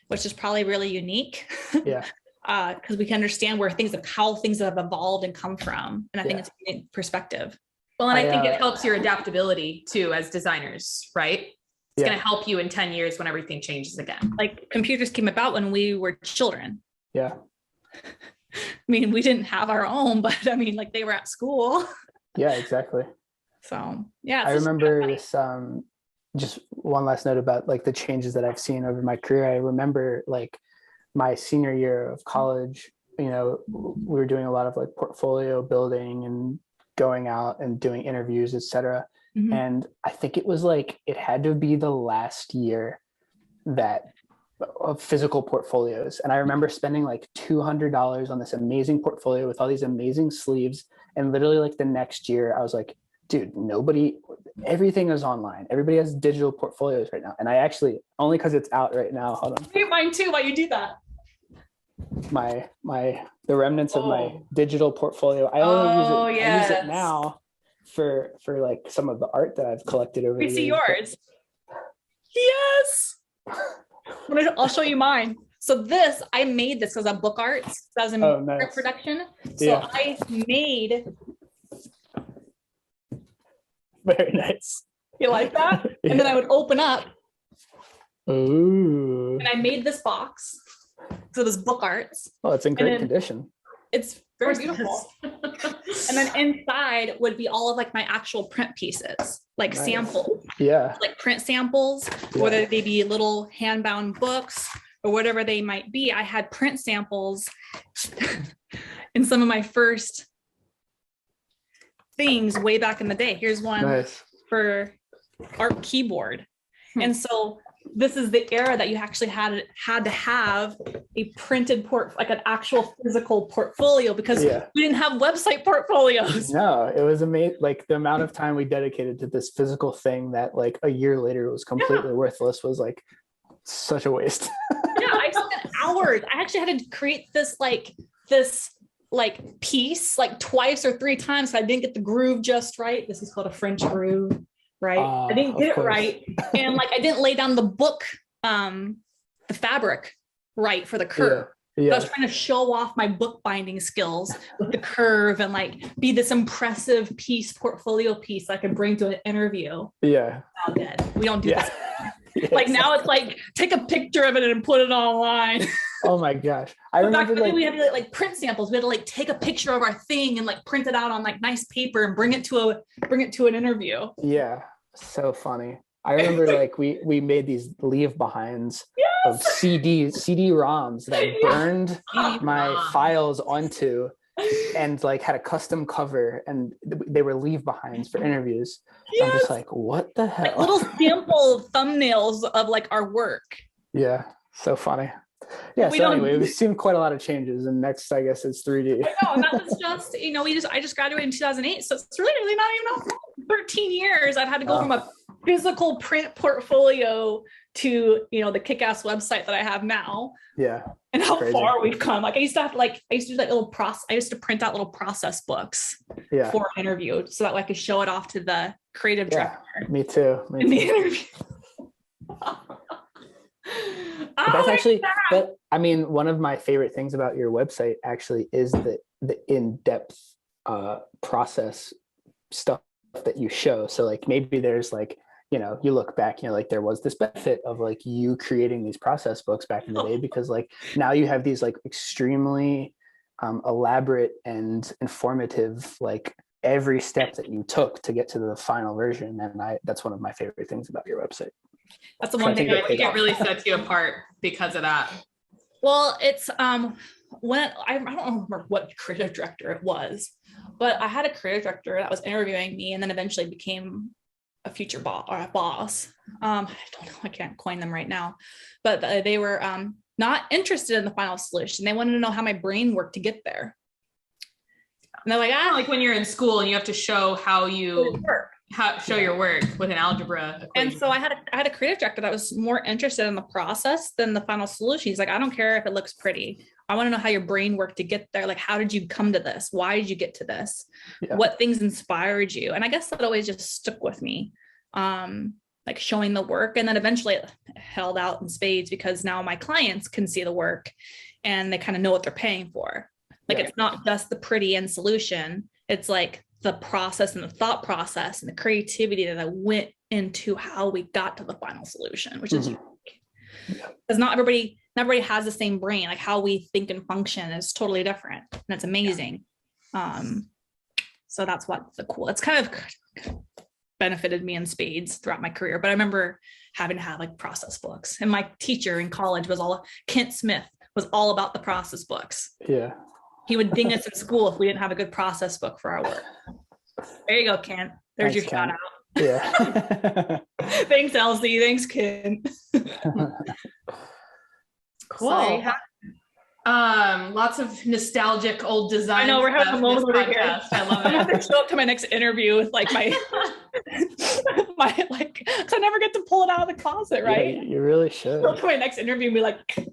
which is probably really unique. Yeah. Because we can understand how things have evolved and come from. And I think it's a unique perspective. Well, and I think it helps your adaptability too as designers, right? It's going to help you in 10 years when everything changes again. Like computers came about when we were children. Yeah. I mean, we didn't have our own, but I mean, like they were at school. Yeah, exactly. So yeah. I remember this, just one last note about like the changes that I've seen over my career. I remember like my senior year of college, we were doing a lot of like portfolio building and going out and doing interviews, etc. Mm-hmm. And I think it was like, it had to be the last year of physical portfolios. And I remember spending like $200 on this amazing portfolio with all these amazing sleeves. And literally like the next year I was like, dude, everything is online. Everybody has digital portfolios right now. And I actually, only because it's out right now, hold on. Mine too, why you do that? The remnants of my digital portfolio. I only use it. I use it now for like some of the art that I've collected over the years. We see yours. Yes. I'll show you mine. So I made this because I'm book arts. So I was in print production. So I made. Very nice. You like that? And then I would open up. Ooh. And I made this box. So this book arts. Oh, it's in great condition. It's very beautiful. And then inside would be all of like my actual print pieces, like samples. Yeah. Like print samples, whether they be little hand-bound books or whatever they might be. I had print samples in some of my first things way back in the day. Here's one for art keyboard. And so this is the era that you actually had to have a printed like an actual physical portfolio, because we didn't have website portfolios. No, it was amazing. Like the amount of time we dedicated to this physical thing that like a year later was completely worthless was like such a waste. I spent hours. I actually had to create this like piece like twice or three times. So I didn't get the groove just right. This is called a French groove, right? I didn't get it right. And like I didn't lay down the book, the fabric right for the curve. Yeah. So I was trying to show off my bookbinding skills with the curve and like be this impressive portfolio piece I could bring to an interview. Yeah. Oh, good. We don't do this. Yeah, like now it's like take a picture of it and put it online. Oh my gosh. I remember back then we had to like print samples. We had to like take a picture of our thing and like print it out on like nice paper and bring it to an interview. Yeah. So funny. I remember like we made these leave behinds of CD-ROMs that I burned my files onto and like had a custom cover, and they were leave behinds for interviews. I'm just like, what the hell? Like little sample thumbnails of like our work. Yeah, so funny. Yeah, so anyway, we've seen quite a lot of changes, and next I guess it's 3D. I know, and that was just, I just graduated in 2008, so it's really not even 13 years. I've had to go from a physical print portfolio to the kick-ass website that I have now. Yeah. And how far we've come. Like I used to do that little I used to print out little process books for an interview so that I could show it off to the creative director. Me too. In the interview. That's actually, but I mean, one of my favorite things about your website actually is the in-depth process stuff that you show. So like maybe there's like, you look back, like there was this benefit of like you creating these process books back in the day, because like now you have these like extremely elaborate and informative, like every step that you took to get to the final version. And that's one of my favorite things about your website. That's the one thing I think it really sets you apart because of that. Well, it's when I don't remember what creative director it was, but I had a creative director that was interviewing me and then eventually became a future boss. I don't know, I can't coin them right now, but they were not interested in the final solution. They wanted to know how my brain worked to get there. And they're like, like when you're in school and you have to show how you show your work with an algebra equation. And so I had a creative director that was more interested in the process than the final solution. He's like, I don't care if it looks pretty. I want to know how your brain worked to get there. Like, how did you come to this? Why did you get to this? Yeah. What things inspired you? And I guess that always just stuck with me, like showing the work. And then eventually it held out in spades because now my clients can see the work and they kind of know what they're paying for. Like, it's not just the pretty end solution. It's like the process and the thought process and the creativity that went into how we got to the final solution, which is unique. Because not everybody has the same brain. Like how we think and function is totally different, and it's amazing. So that's what's cool. It's kind of benefited me in spades throughout my career. But I remember having to have like process books, and my teacher in college Kent Smith was all about the process books. Yeah. He would ding us in school if we didn't have a good process book for our work. There you go, Kent. There's your shout out. Yeah. Thanks, Elsie. Thanks, Kent. Cool. So, lots of nostalgic old design. I know, we're having a moment over here. I love it. I have to show up to my next interview with like my like, because I never get to pull it out of the closet, right? Yeah, you really should. Show up to my next interview and be like.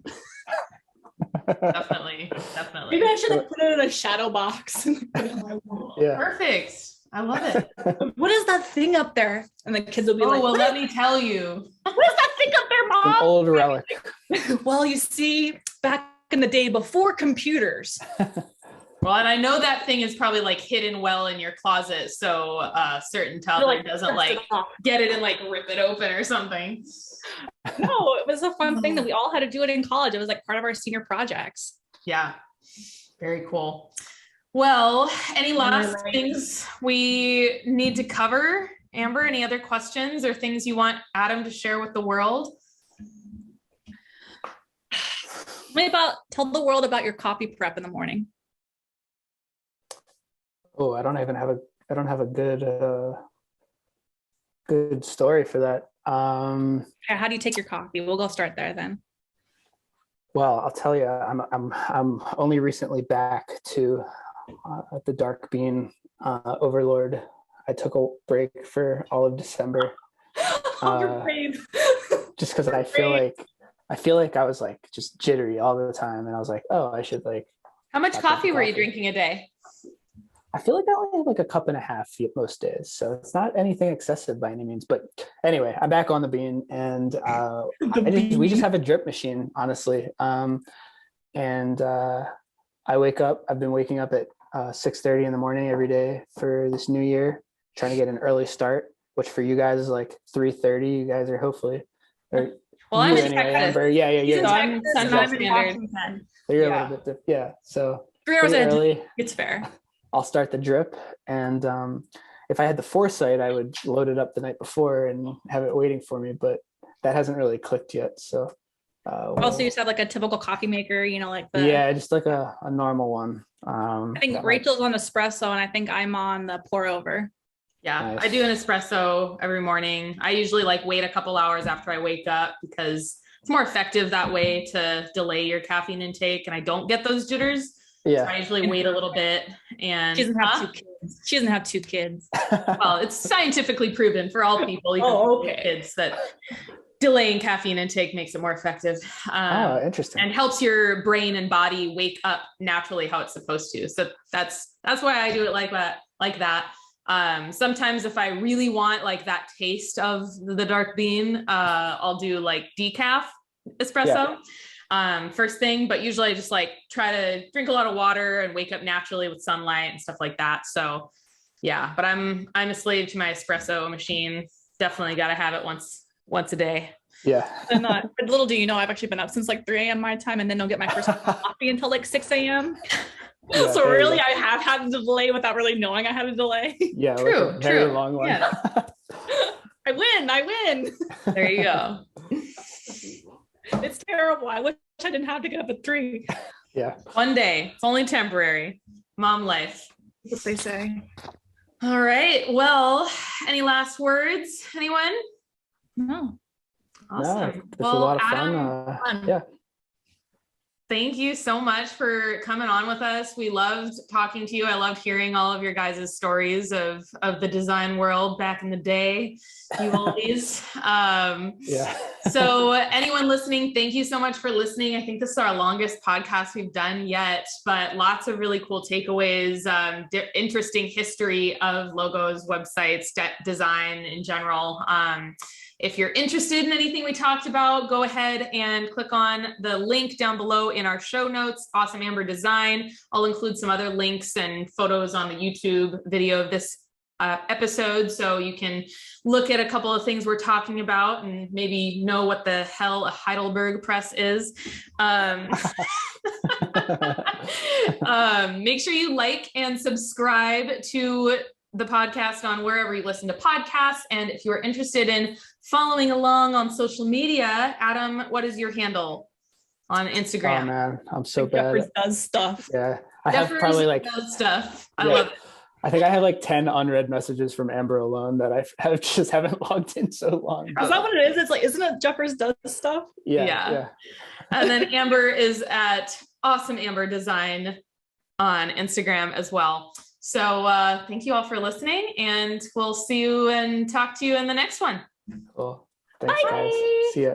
Definitely. Maybe I should have put it in a shadow box. Yeah. Perfect. I love it. What is that thing up there? And the kids will be like, well, let me tell you. What is that thing up there, Mom? An old relic. Well, you see, back in the day before computers. Well, and I know that thing is probably like hidden well in your closet, so a certain toddler doesn't like get it and like rip it open or something. No, it was a fun thing that we all had to do it in college. It was like part of our senior projects. Yeah, very cool. Well, any last things we need to cover? Amber, any other questions or things you want Adam to share with the world? Tell the world about your coffee prep in the morning. Oh, I don't have a good story for that. How do you take your coffee? We'll go start there then. Well, I'll tell you, I'm only recently back to the dark bean overlord. I took a break for all of December. Just because I feel like I was like just jittery all the time, and I was like, oh, I should like How much That type of coffee were you drinking a day? I feel like I only have like a cup and a half most days, so it's not anything excessive by any means. But anyway, I'm back on the bean, and we just have a drip machine, honestly. And I wake up. I've been waking up at 6:30 in the morning every day for this new year, trying to get an early start, which for you guys is like 3:30. You guys are hopefully. Well, I'm in anyway, Texas. Amber. Yeah. So I'm Central Standard. Washington. So you're a little bit yeah. So 3 hours pretty in. early. It's fair. I'll start the drip, and if I had the foresight, I would load it up the night before and have it waiting for me. But that hasn't really clicked yet. So Also, you just have like a typical coffee maker, like the just like a normal one. I think Rachel's on espresso, and I think I'm on the pour over. Yeah, Nice. I do an espresso every morning. I usually like wait a couple hours after I wake up because it's more effective that way to delay your caffeine intake, and I don't get those jitters. Yeah. So I usually wait a little bit. And She doesn't have 2 kids. She doesn't have 2 kids. well, it's scientifically proven for all people, even okay. kids, that delaying caffeine intake makes it more effective. Interesting. And helps your brain and body wake up naturally how it's supposed to. So that's why I do it like that. Sometimes if I really want like that taste of the dark bean, I'll do like decaf espresso. First thing, but usually I just like try to drink a lot of water and wake up naturally with sunlight and stuff like that. So yeah, but I'm a slave to my espresso machine. Definitely got to have it once a day. Yeah. And little do you know, I've actually been up since like 3 a.m. my time, and then don't get my first coffee until like 6 a.m. Yeah, so really, I have had a delay without really knowing I had a delay. Yeah, True, like a very true. long one. Yeah. I win. There you go. It's terrible. I wish I didn't have to get up at 3. Yeah. One day. It's only temporary. Mom life. What they say. All right. Well, any last words? Anyone? No. Awesome. No, it's a lot of fun. Adam, Yeah. thank you so much for coming on with us. We loved talking to you. I loved hearing all of your guys' stories of the design world back in the day. You always. Yeah. So anyone listening, thank you so much for listening. I think this is our longest podcast we've done yet, but lots of really cool takeaways, interesting history of logos, websites, design in general. If you're interested in anything we talked about, go ahead and click on the link down below in our show notes, Awesome Amber Design. I'll include some other links and photos on the YouTube video of this episode, so you can look at a couple of things we're talking about and maybe know what the hell a Heidelberg press is. Make sure you like and subscribe to the podcast on wherever you listen to podcasts. And if you are interested in following along on social media, Adam, what is your handle on Instagram? Oh man, I'm so Jeffers bad. does stuff. Yeah. I have Jeffers probably like does stuff. I Yeah. love it. I think I have like 10 unread messages from Amber alone that I haven't logged in so long. Is that what it is? It's like, isn't it Jeffers does stuff? Yeah. And then Amber is at Awesome Amber Design on Instagram as well. So thank you all for listening, and we'll see you and talk to you in the next one. Cool. Thanks, guys. See ya.